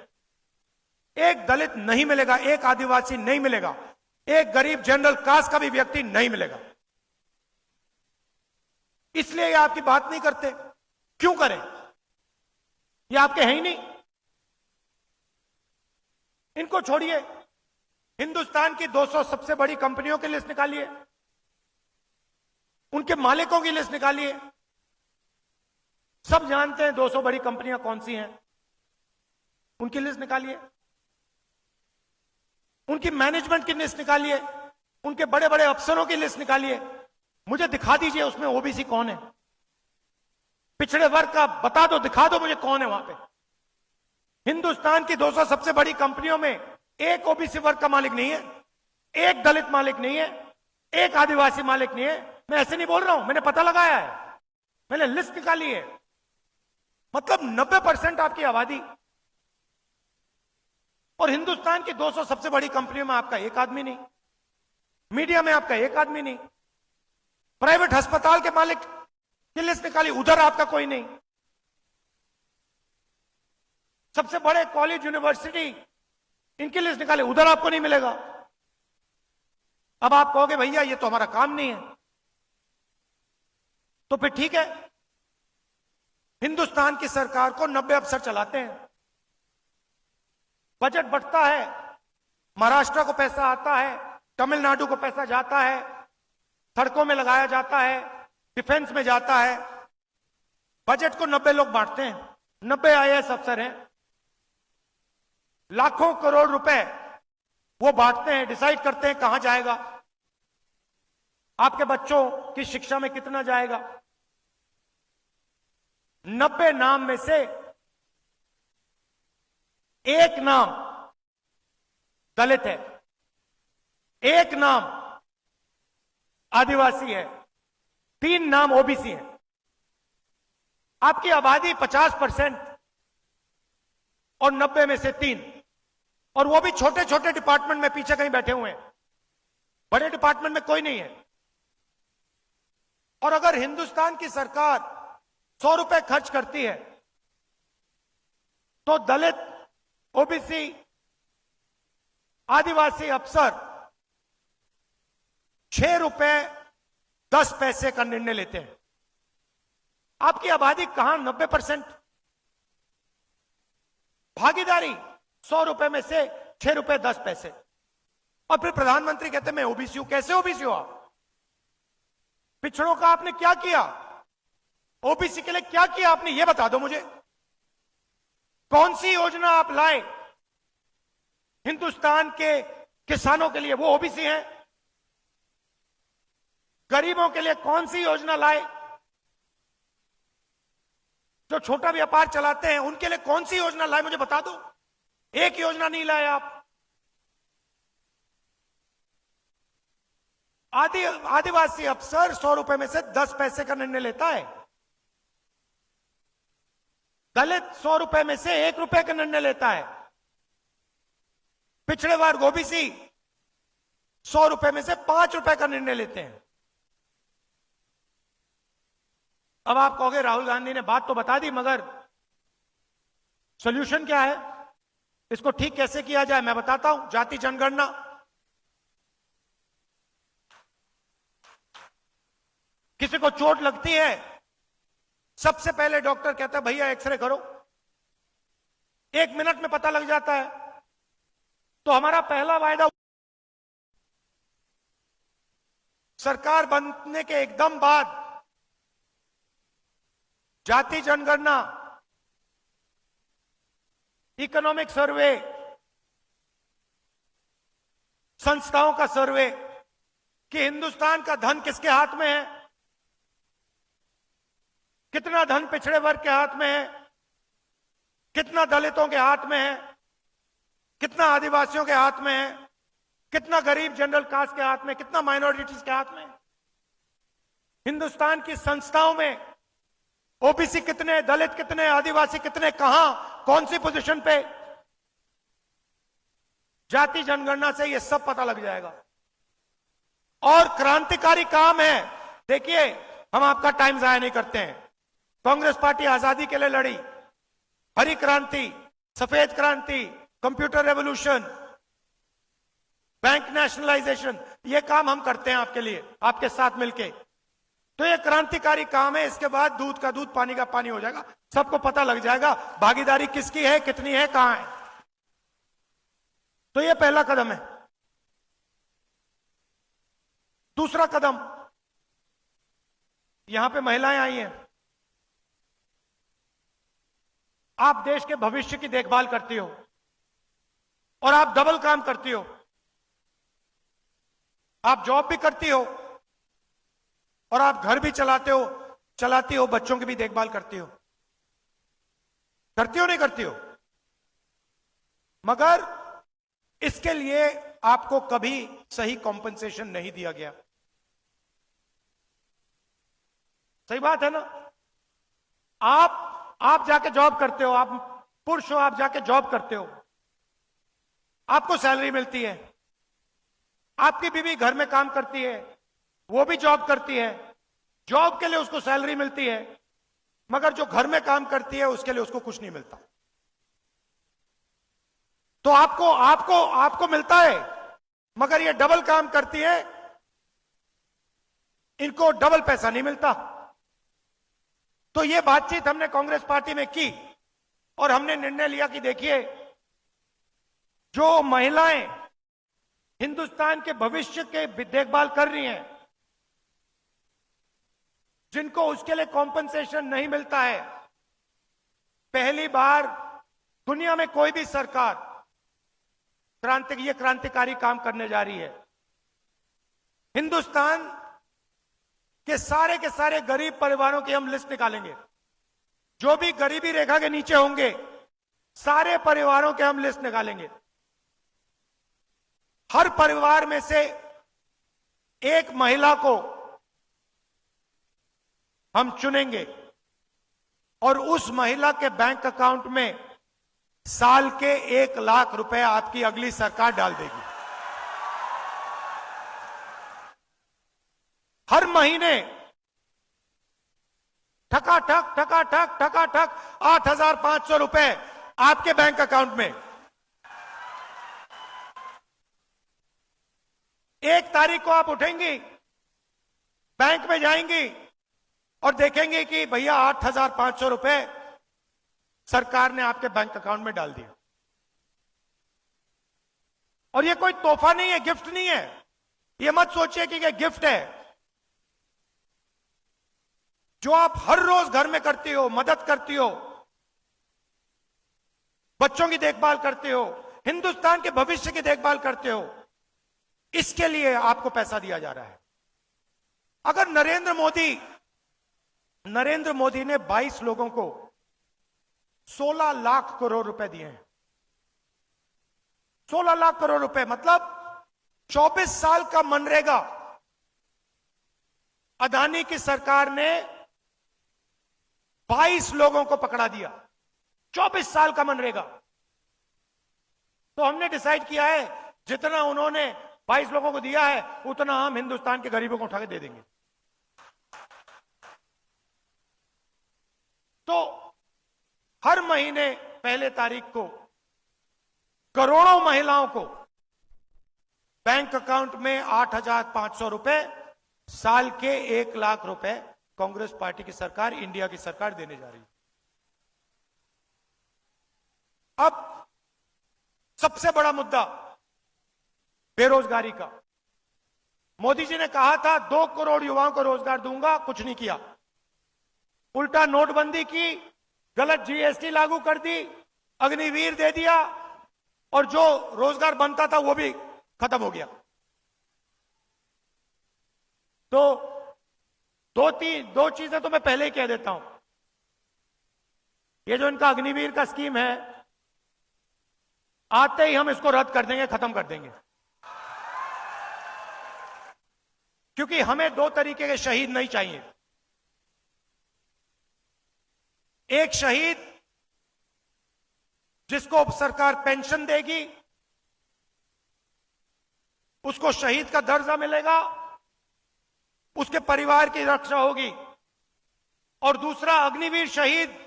एक दलित नहीं मिलेगा, एक आदिवासी नहीं मिलेगा, एक गरीब जनरल कास्ट का भी व्यक्ति नहीं मिलेगा। इसलिए ये आपकी बात नहीं करते। क्यों करें? ये आपके हैं ही नहीं। इनको छोड़िए, हिंदुस्तान की 200 सबसे बड़ी कंपनियों की लिस्ट निकालिए, उनके मालिकों की लिस्ट निकालिए। सब जानते हैं 200 बड़ी कंपनियां कौन सी हैं, उनकी लिस्ट निकालिए। उनकी मैनेजमेंट की लिस्ट निकालिए, उनके बड़े बड़े अफसरों की लिस्ट निकालिए। मुझे दिखा दीजिए उसमें ओबीसी कौन है, पिछड़े वर्ग का बता दो, दिखा दो मुझे कौन है वहां पे। हिंदुस्तान की 200 सबसे बड़ी कंपनियों में एक ओबीसी वर्ग का मालिक नहीं है, एक दलित मालिक नहीं है, एक आदिवासी मालिक नहीं है। मैं ऐसे नहीं बोल रहा हूं, मैंने पता लगाया है, मैंने लिस्ट निकाली है। मतलब 90% आपकी आबादी, और हिंदुस्तान की 200 सबसे बड़ी कंपनियों में आपका एक आदमी नहीं, मीडिया में आपका एक आदमी नहीं, प्राइवेट अस्पताल के मालिक की लिस्ट निकाली, उधर आपका कोई नहीं, सबसे बड़े कॉलेज यूनिवर्सिटी इनकी लिस्ट निकाले, उधर आपको नहीं मिलेगा। अब आप कहोगे भैया ये तो हमारा काम नहीं है, तो फिर ठीक है, हिंदुस्तान की सरकार को 90 अफसर चलाते हैं, बजट बढ़ता है, महाराष्ट्र को पैसा आता है, तमिलनाडु को पैसा जाता है, सड़कों में लगाया जाता है, डिफेंस में जाता है। बजट को 90 लोग बांटते हैं, 90 आईएएस अफसर हैं, लाखों करोड़ रुपए वो बांटते हैं, डिसाइड करते हैं कहां जाएगा, आपके बच्चों की शिक्षा में कितना जाएगा। 90 नाम में से एक नाम दलित है, एक नाम आदिवासी है, 3 नाम ओबीसी है। आपकी आबादी 50% और 90 में से 3, और वो भी छोटे छोटे डिपार्टमेंट में पीछे कहीं बैठे हुए हैं, बड़े डिपार्टमेंट में कोई नहीं है। और अगर हिंदुस्तान की सरकार 100 रुपए खर्च करती है तो दलित, ओबीसी, आदिवासी अफसर 6 रुपए 10 पैसे का निर्णय लेते हैं। आपकी आबादी कहां 90%, भागीदारी 100 रुपए में से 6 रुपए 10 पैसे। और फिर प्रधानमंत्री कहते मैं ओबीसी हूं। कैसे ओबीसी हो आप? पिछड़ों का आपने क्या किया? ओबीसी के लिए क्या किया आपने, यह बता दो मुझे। कौन सी योजना आप लाए हिंदुस्तान के किसानों के लिए, वो ओबीसी हैं? गरीबों के लिए कौन सी योजना लाए? जो छोटा व्यापार चलाते हैं उनके लिए कौन सी योजना लाए, मुझे बता दो। एक योजना नहीं लाए आप। आदिवासी अफसर 100 रुपए में से 10 पैसे का निर्णय लेता है, दलित 100 रुपए में से 1 रुपए का निर्णय लेता है, पिछड़े वर्ग ओबीसी 100 रुपए में से 5 रुपए का निर्णय लेते हैं। अब आप कहोगे राहुल गांधी ने बात तो बता दी, मगर सॉल्यूशन क्या है, इसको ठीक कैसे किया जाए? मैं बताता हूं। जाति जनगणना, किसी को चोट लगती है, सबसे पहले डॉक्टर कहता है भैया एक्सरे करो, 1 मिनट में पता लग जाता है। तो हमारा पहला वायदा सरकार बनने के एकदम बाद जाति जनगणना, इकोनॉमिक सर्वे, संस्थाओं का सर्वे कि हिंदुस्तान का धन किसके हाथ में है, कितना धन पिछड़े वर्ग के हाथ में है, कितना दलितों के हाथ में है, कितना आदिवासियों के हाथ में है, कितना गरीब जनरल कास्ट के हाथ में, कितना माइनॉरिटीज के हाथ में। हिंदुस्तान की संस्थाओं में ओबीसी कितने, दलित कितने, आदिवासी कितने, कहां, कौन सी पोजीशन पे, जाति जनगणना से यह सब पता लग जाएगा। और क्रांतिकारी काम है देखिए, हम आपका टाइम जाया नहीं करते हैं। कांग्रेस पार्टी आजादी के लिए लड़ी, हरी क्रांति, सफेद क्रांति, कंप्यूटर रेवोल्यूशन, बैंक नेशनलाइजेशन, ये काम हम करते हैं आपके लिए, आपके साथ मिलके। तो ये क्रांतिकारी काम है। इसके बाद दूध का दूध, पानी का पानी हो जाएगा, सबको पता लग जाएगा भागीदारी किसकी है, कितनी है, कहां है। तो ये पहला कदम है। दूसरा कदम, यहां पे महिलाएं आई हैं। आप देश के भविष्य की देखभाल करती हो और आप डबल काम करती हो। आप जॉब भी करती हो और आप घर भी चलाती हो, बच्चों की भी देखभाल करती हो। करती हो नहीं करती हो? मगर इसके लिए आपको कभी सही कॉम्पेंसेशन नहीं दिया गया। सही बात है ना? आप जाके जॉब करते हो, आप पुरुष हो, आप जाके जॉब करते हो, आपको सैलरी मिलती है। आपकी बीवी घर में काम करती है, वो भी जॉब करती है, जॉब के लिए उसको सैलरी मिलती है, मगर जो घर में काम करती है उसके लिए उसको कुछ नहीं मिलता। तो आपको मिलता है, मगर ये डबल काम करती है, इनको डबल पैसा नहीं मिलता। तो ये बातचीत हमने कांग्रेस पार्टी में की और हमने निर्णय लिया कि देखिए, जो महिलाएं हिंदुस्तान के भविष्य के देखभाल कर रही हैं, जिनको उसके लिए कॉम्पेंसेशन नहीं मिलता है, पहली बार दुनिया में कोई भी सरकार क्रांतिकारी काम करने जा रही है। हिंदुस्तान के सारे गरीब परिवारों की हम लिस्ट निकालेंगे। जो भी गरीबी रेखा के नीचे होंगे, सारे परिवारों के हम लिस्ट निकालेंगे। हर परिवार में से एक महिला को हम चुनेंगे और उस महिला के बैंक अकाउंट में साल के 1 लाख रुपए आपकी अगली सरकार डाल देगी। हर महीने ठकाठक 8,500 रुपए आपके बैंक अकाउंट में। 1 तारीख को आप उठेंगी, बैंक में जाएंगी और देखेंगे कि भैया 8,500 रुपए सरकार ने आपके बैंक अकाउंट में डाल दिया। और ये कोई तोहफा नहीं है, गिफ्ट नहीं है। ये मत सोचिए कि ये गिफ्ट है। जो आप हर रोज घर में करती हो, मदद करती हो, बच्चों की देखभाल करते हो, हिंदुस्तान के भविष्य की देखभाल करते हो, इसके लिए आपको पैसा दिया जा रहा है। अगर नरेंद्र मोदी ने 22 लोगों को 16 लाख करोड़ रुपए दिए हैं। 16 लाख करोड़ रुपए मतलब 24 साल का मनरेगा अदानी की सरकार ने 22 लोगों को पकड़ा दिया। 24 साल का मनरेगा। तो हमने डिसाइड किया है, जितना उन्होंने 22 लोगों को दिया है, उतना हम हिंदुस्तान के गरीबों को उठा के दे देंगे। तो हर महीने पहले तारीख को करोड़ों महिलाओं को बैंक अकाउंट में 8,500 रुपए, साल के 1 लाख रुपए कांग्रेस पार्टी की सरकार, इंडिया की सरकार देने जा रही है। अब सबसे बड़ा मुद्दा बेरोजगारी का। मोदी जी ने कहा था 2 करोड़ युवाओं को रोजगार दूंगा, कुछ नहीं किया। उल्टा नोटबंदी की, गलत जीएसटी लागू कर दी, अग्निवीर दे दिया और जो रोजगार बनता था वो भी खत्म हो गया। तो दो चीजें तो मैं पहले ही कह देता हूं। ये जो इनका अग्निवीर का स्कीम है, आते ही हम इसको रद्द कर देंगे, खत्म कर देंगे। क्योंकि हमें 2 तरीके के शहीद नहीं चाहिए। एक शहीद जिसको सरकार पेंशन देगी, उसको शहीद का दर्जा मिलेगा, उसके परिवार की रक्षा होगी। और दूसरा, अग्निवीर शहीद,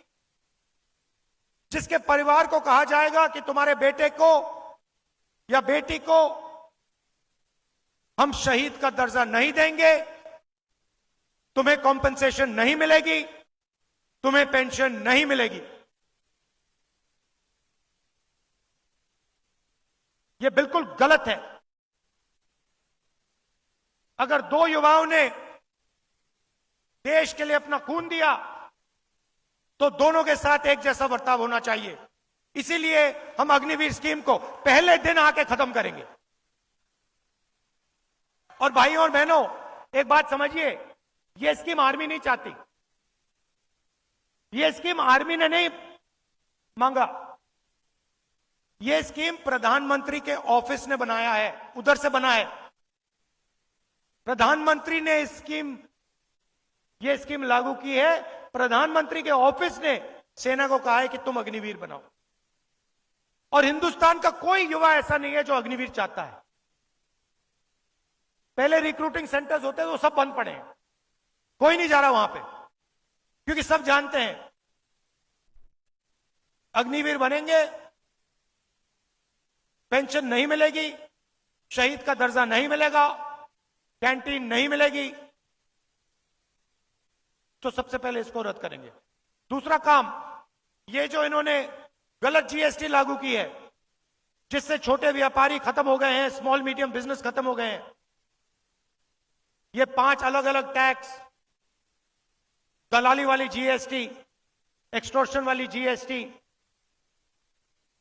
जिसके परिवार को कहा जाएगा कि तुम्हारे बेटे को या बेटी को हम शहीद का दर्जा नहीं देंगे, तुम्हें कॉम्पेंसेशन नहीं मिलेगी, तुम्हें पेंशन नहीं मिलेगी। यह बिल्कुल गलत है। अगर दो युवाओं ने देश के लिए अपना खून दिया तो दोनों के साथ एक जैसा बर्ताव होना चाहिए। इसीलिए हम अग्निवीर स्कीम को पहले दिन आके खत्म करेंगे। और भाइयों और बहनों, एक बात समझिए, यह स्कीम आर्मी नहीं चाहती, यह स्कीम आर्मी ने नहीं मांगा, यह स्कीम प्रधानमंत्री के ऑफिस ने बनाया है, उधर से बना है। प्रधानमंत्री ने यह स्कीम लागू की है। प्रधानमंत्री के ऑफिस ने सेना को कहा है कि तुम अग्निवीर बनाओ। और हिंदुस्तान का कोई युवा ऐसा नहीं है जो अग्निवीर चाहता है। पहले रिक्रूटिंग सेंटर्स होते थे, वो सब बंद पड़े हैं, कोई नहीं जा रहा वहां पे, क्योंकि सब जानते हैं अग्निवीर बनेंगे, पेंशन नहीं मिलेगी, शहीद का दर्जा नहीं मिलेगा, कैंटीन नहीं मिलेगी। तो सबसे पहले इसको रद्द करेंगे। दूसरा काम, ये जो इन्होंने गलत जीएसटी लागू की है, जिससे छोटे व्यापारी खत्म हो गए हैं, स्मॉल मीडियम बिजनेस खत्म हो गए हैं। ये 5 अलग अलग टैक्स, दलाली वाली जीएसटी, एक्सटॉर्शन वाली जीएसटी,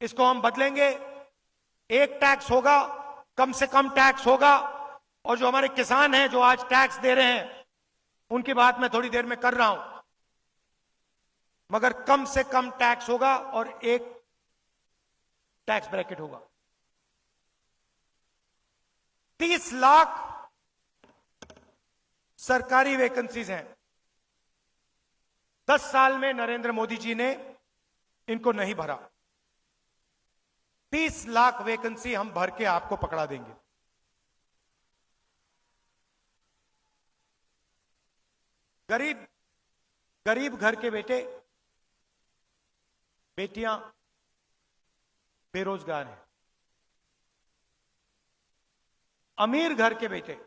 इसको हम बदलेंगे। एक टैक्स होगा, कम से कम टैक्स होगा। और जो हमारे किसान हैं जो आज टैक्स दे रहे हैं, उनकी बात मैं थोड़ी देर में कर रहा हूं, मगर कम से कम टैक्स होगा और एक टैक्स ब्रैकेट होगा। 30 लाख सरकारी वैकेंसीज हैं। 10 साल में नरेंद्र मोदी जी ने इनको नहीं भरा। 30 लाख वैकेंसी हम भर के आपको पकड़ा देंगे। गरीब घर के बेटे बेटियां बेरोजगार हैं। अमीर घर के बेटे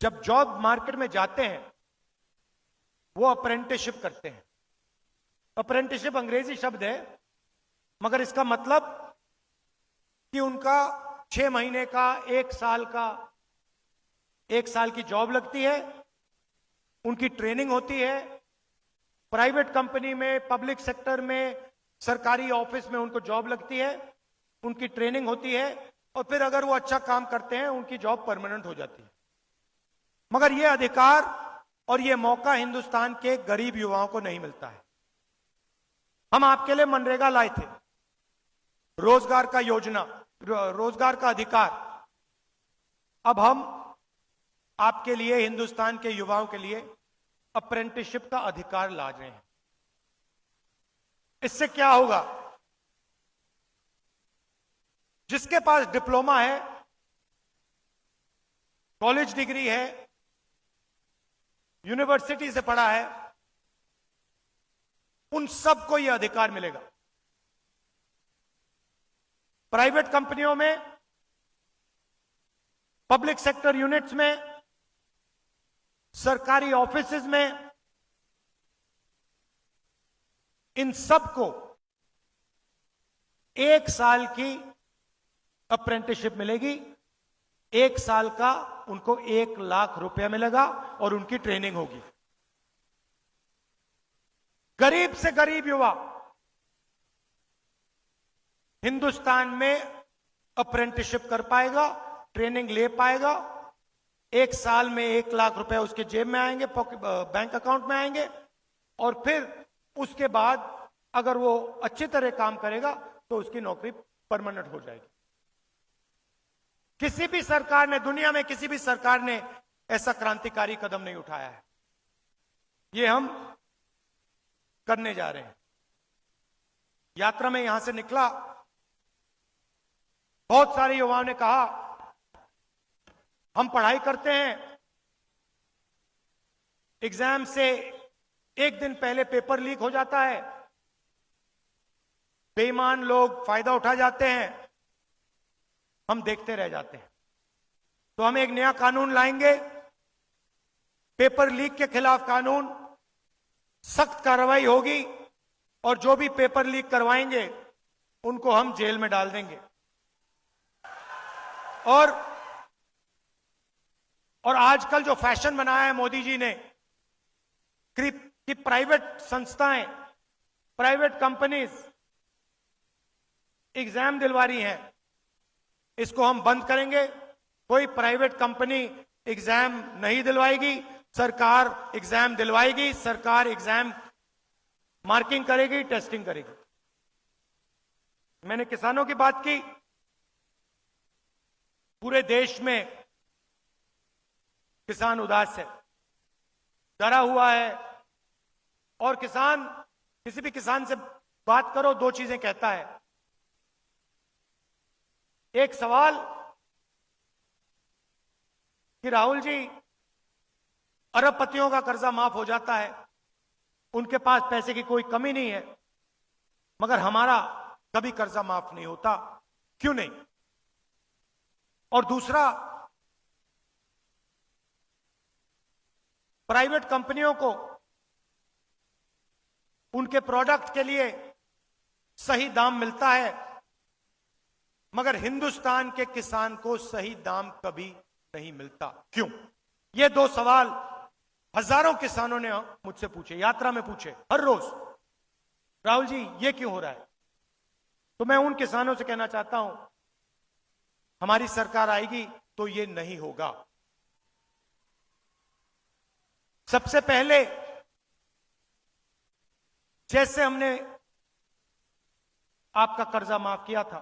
जब जॉब मार्केट में जाते हैं, वो अप्रेंटिसशिप करते हैं। अप्रेंटिसशिप अंग्रेजी शब्द है, मगर इसका मतलब कि उनका 6 महीने का, 1 साल की जॉब लगती है, उनकी ट्रेनिंग होती है। प्राइवेट कंपनी में, पब्लिक सेक्टर में, सरकारी ऑफिस में उनको जॉब लगती है, उनकी ट्रेनिंग होती है, और फिर अगर वो अच्छा काम करते हैं, उनकी जॉब परमानेंट हो जाती है। मगर ये अधिकार और ये मौका हिंदुस्तान के गरीब युवाओं को नहीं मिलता है। हम आपके लिए मनरेगा लाए थे, रोजगार का योजना, रोजगार का अधिकार। अब हम आपके लिए, हिंदुस्तान के युवाओं के लिए अप्रेंटिसशिप का अधिकार ला रहे हैं। इससे क्या होगा? जिसके पास डिप्लोमा है, कॉलेज डिग्री है, यूनिवर्सिटी से पढ़ा है, उन सबको यह अधिकार मिलेगा। प्राइवेट कंपनियों में, पब्लिक सेक्टर यूनिट्स में, सरकारी ऑफिसेज में, इन सबको 1 साल की अप्रेंटिसशिप मिलेगी। 1 साल का उनको 1 लाख रुपया मिलेगा और उनकी ट्रेनिंग होगी। गरीब से गरीब युवा हिंदुस्तान में अप्रेंटिसशिप कर पाएगा, ट्रेनिंग ले पाएगा। 1 साल में 1 लाख रुपए उसके जेब में आएंगे, बैंक अकाउंट में आएंगे, और फिर उसके बाद अगर वो अच्छी तरह काम करेगा तो उसकी नौकरी परमानेंट हो जाएगी। किसी भी सरकार ने, दुनिया में किसी भी सरकार ने ऐसा क्रांतिकारी कदम नहीं उठाया है। ये हम करने जा रहे हैं। यात्रा में यहां से निकला, बहुत सारे युवाओं ने कहा हम पढ़ाई करते हैं, एग्जाम से एक दिन पहले पेपर लीक हो जाता है, बेईमान लोग फायदा उठा जाते हैं, हम देखते रह जाते हैं। तो हम एक नया कानून लाएंगे, पेपर लीक के खिलाफ कानून, सख्त कार्रवाई होगी और जो भी पेपर लीक करवाएंगे उनको हम जेल में डाल देंगे। और आजकल जो फैशन बनाया है मोदी जी ने कि प्राइवेट संस्थाएं, प्राइवेट कंपनीज एग्जाम दिलवा रही हैं, इसको हम बंद करेंगे। कोई प्राइवेट कंपनी एग्जाम नहीं दिलवाएगी, सरकार एग्जाम दिलवाएगी, सरकार एग्जाम मार्किंग करेगी, टेस्टिंग करेगी। मैंने किसानों की बात की, पूरे देश में किसान उदास है, डरा हुआ है, और किसान, किसी भी किसान से बात करो दो चीजें कहता है। एक सवाल कि राहुल जी, अरबपतियों का कर्जा माफ हो जाता है, उनके पास पैसे की कोई कमी नहीं है, मगर हमारा कभी कर्जा माफ नहीं होता, क्यों नहीं? और दूसरा, प्राइवेट कंपनियों को उनके प्रोडक्ट के लिए सही दाम मिलता है, मगर हिंदुस्तान के किसान को सही दाम कभी नहीं मिलता, क्यों? ये दो सवाल हजारों किसानों ने मुझसे पूछे, यात्रा में पूछे, हर रोज, राहुल जी ये क्यों हो रहा है? तो मैं उन किसानों से कहना चाहता हूं, हमारी सरकार आएगी तो ये नहीं होगा। सबसे पहले जैसे हमने आपका कर्जा माफ किया था,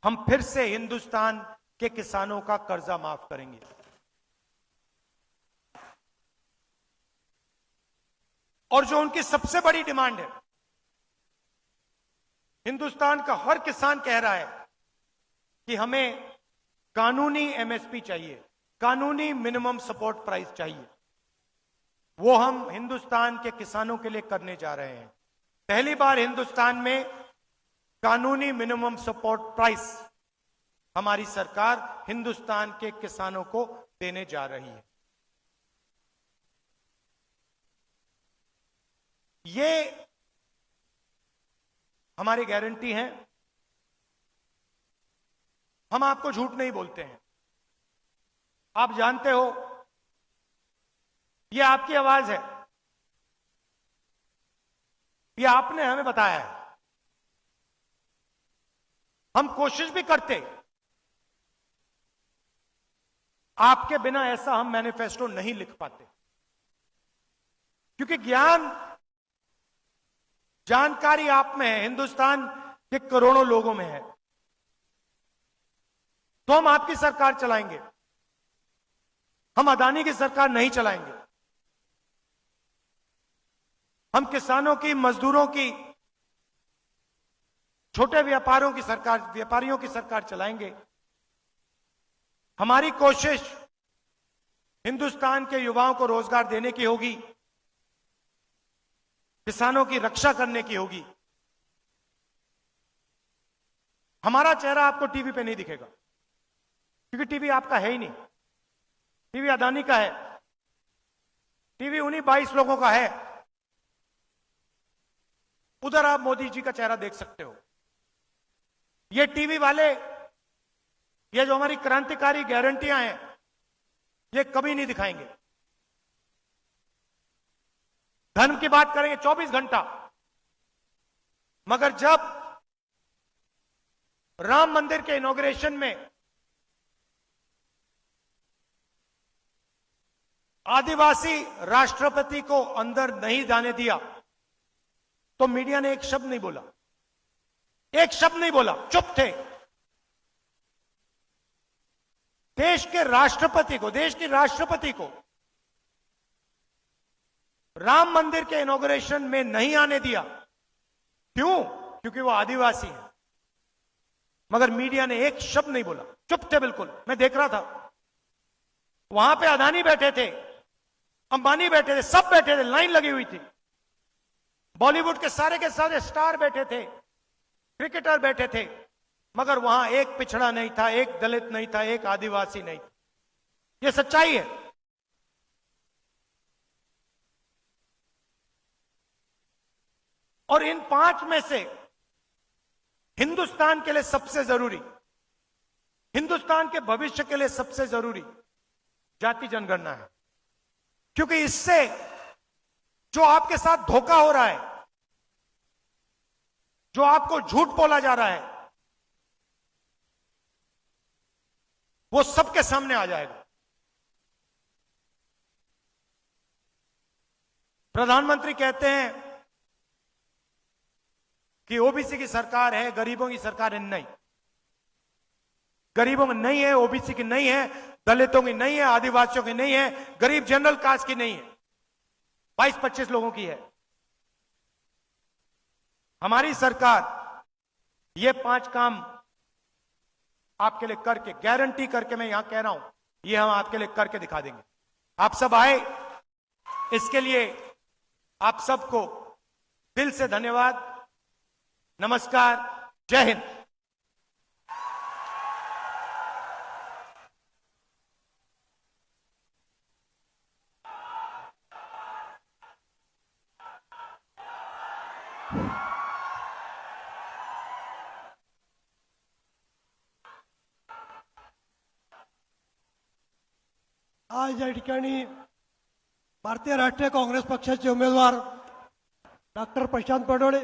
हम फिर से हिंदुस्तान के किसानों का कर्जा माफ करेंगे। और जो उनकी सबसे बड़ी डिमांड है, हिंदुस्तान का हर किसान कह रहा है कि हमें कानूनी एमएसपी चाहिए, कानूनी मिनिमम सपोर्ट प्राइस चाहिए। वो हम हिंदुस्तान के किसानों के लिए करने जा रहे हैं। पहली बार हिंदुस्तान में कानूनी मिनिमम सपोर्ट प्राइस हमारी सरकार हिंदुस्तान के किसानों को देने जा रही है। ये हमारी गारंटी है, हम आपको झूठ नहीं बोलते हैं। आप जानते हो, ये आपकी आवाज है, ये आपने हमें बताया है। हम कोशिश भी करते, आपके बिना ऐसा हम मैनिफेस्टो नहीं लिख पाते, क्योंकि ज्ञान, जानकारी आप में है, हिंदुस्तान के करोड़ों लोगों में है। तो हम आपकी सरकार चलाएंगे, हम अदानी की सरकार नहीं चलाएंगे। हम किसानों की, मजदूरों की, छोटे व्यापारियों की सरकार चलाएंगे। हमारी कोशिश हिंदुस्तान के युवाओं को रोजगार देने की होगी, किसानों की रक्षा करने की होगी। हमारा चेहरा आपको टीवी पे नहीं दिखेगा, क्योंकि टीवी आपका है ही नहीं, टीवी अदानी का है, टीवी उन्हीं 22 लोगों का है। उधर आप मोदी जी का चेहरा देख सकते हो। ये टीवी वाले, ये जो हमारी क्रांतिकारी गारंटियां हैं, ये कभी नहीं दिखाएंगे। धर्म की बात करेंगे 24 घंटा, मगर जब राम मंदिर के इनॉग्रेशन में आदिवासी राष्ट्रपति को अंदर नहीं जाने दिया, तो मीडिया ने एक शब्द नहीं बोला, एक शब्द नहीं बोला, चुप थे। देश के राष्ट्रपति को, देश की राष्ट्रपति को राम मंदिर के इनॉग्रेशन में नहीं आने दिया। क्यों? क्योंकि वो आदिवासी है। मगर मीडिया ने एक शब्द नहीं बोला, चुप थे बिल्कुल। मैं देख रहा था, वहां पे अदानी बैठे थे, अंबानी बैठे थे, सब बैठे थे, लाइन लगी हुई थी। बॉलीवुड के सारे स्टार बैठे थे, क्रिकेटर बैठे थे, मगर वहां एक पिछड़ा नहीं था, एक दलित नहीं था, एक आदिवासी नहीं था। यह सच्चाई है। और इन 5 में से हिंदुस्तान के लिए सबसे जरूरी, हिंदुस्तान के भविष्य के लिए सबसे जरूरी जाति जनगणना है। क्योंकि इससे जो आपके साथ धोखा हो रहा है, जो आपको झूठ बोला जा रहा है, वो सबके सामने आ जाएगा। प्रधानमंत्री कहते हैं कि ओबीसी की सरकार है, गरीबों की सरकार है। नहीं, गरीबों की नहीं है, ओबीसी की नहीं है, दलितों की नहीं है, आदिवासियों की नहीं है, गरीब जनरल कास्ट की नहीं है, 22-25 लोगों की है। हमारी सरकार ये 5 काम आपके लिए करके, गारंटी करके मैं यहां कह रहा हूं, ये हम आपके लिए करके दिखा देंगे। आप सब आए, इसके लिए आप सबको दिल से धन्यवाद। नमस्कार, जय हिंद। आज या ठिकाणी भारतीय राष्ट्रीय काँग्रेस पक्षाचे उमेदवार डॉक्टर प्रशांत पडोळे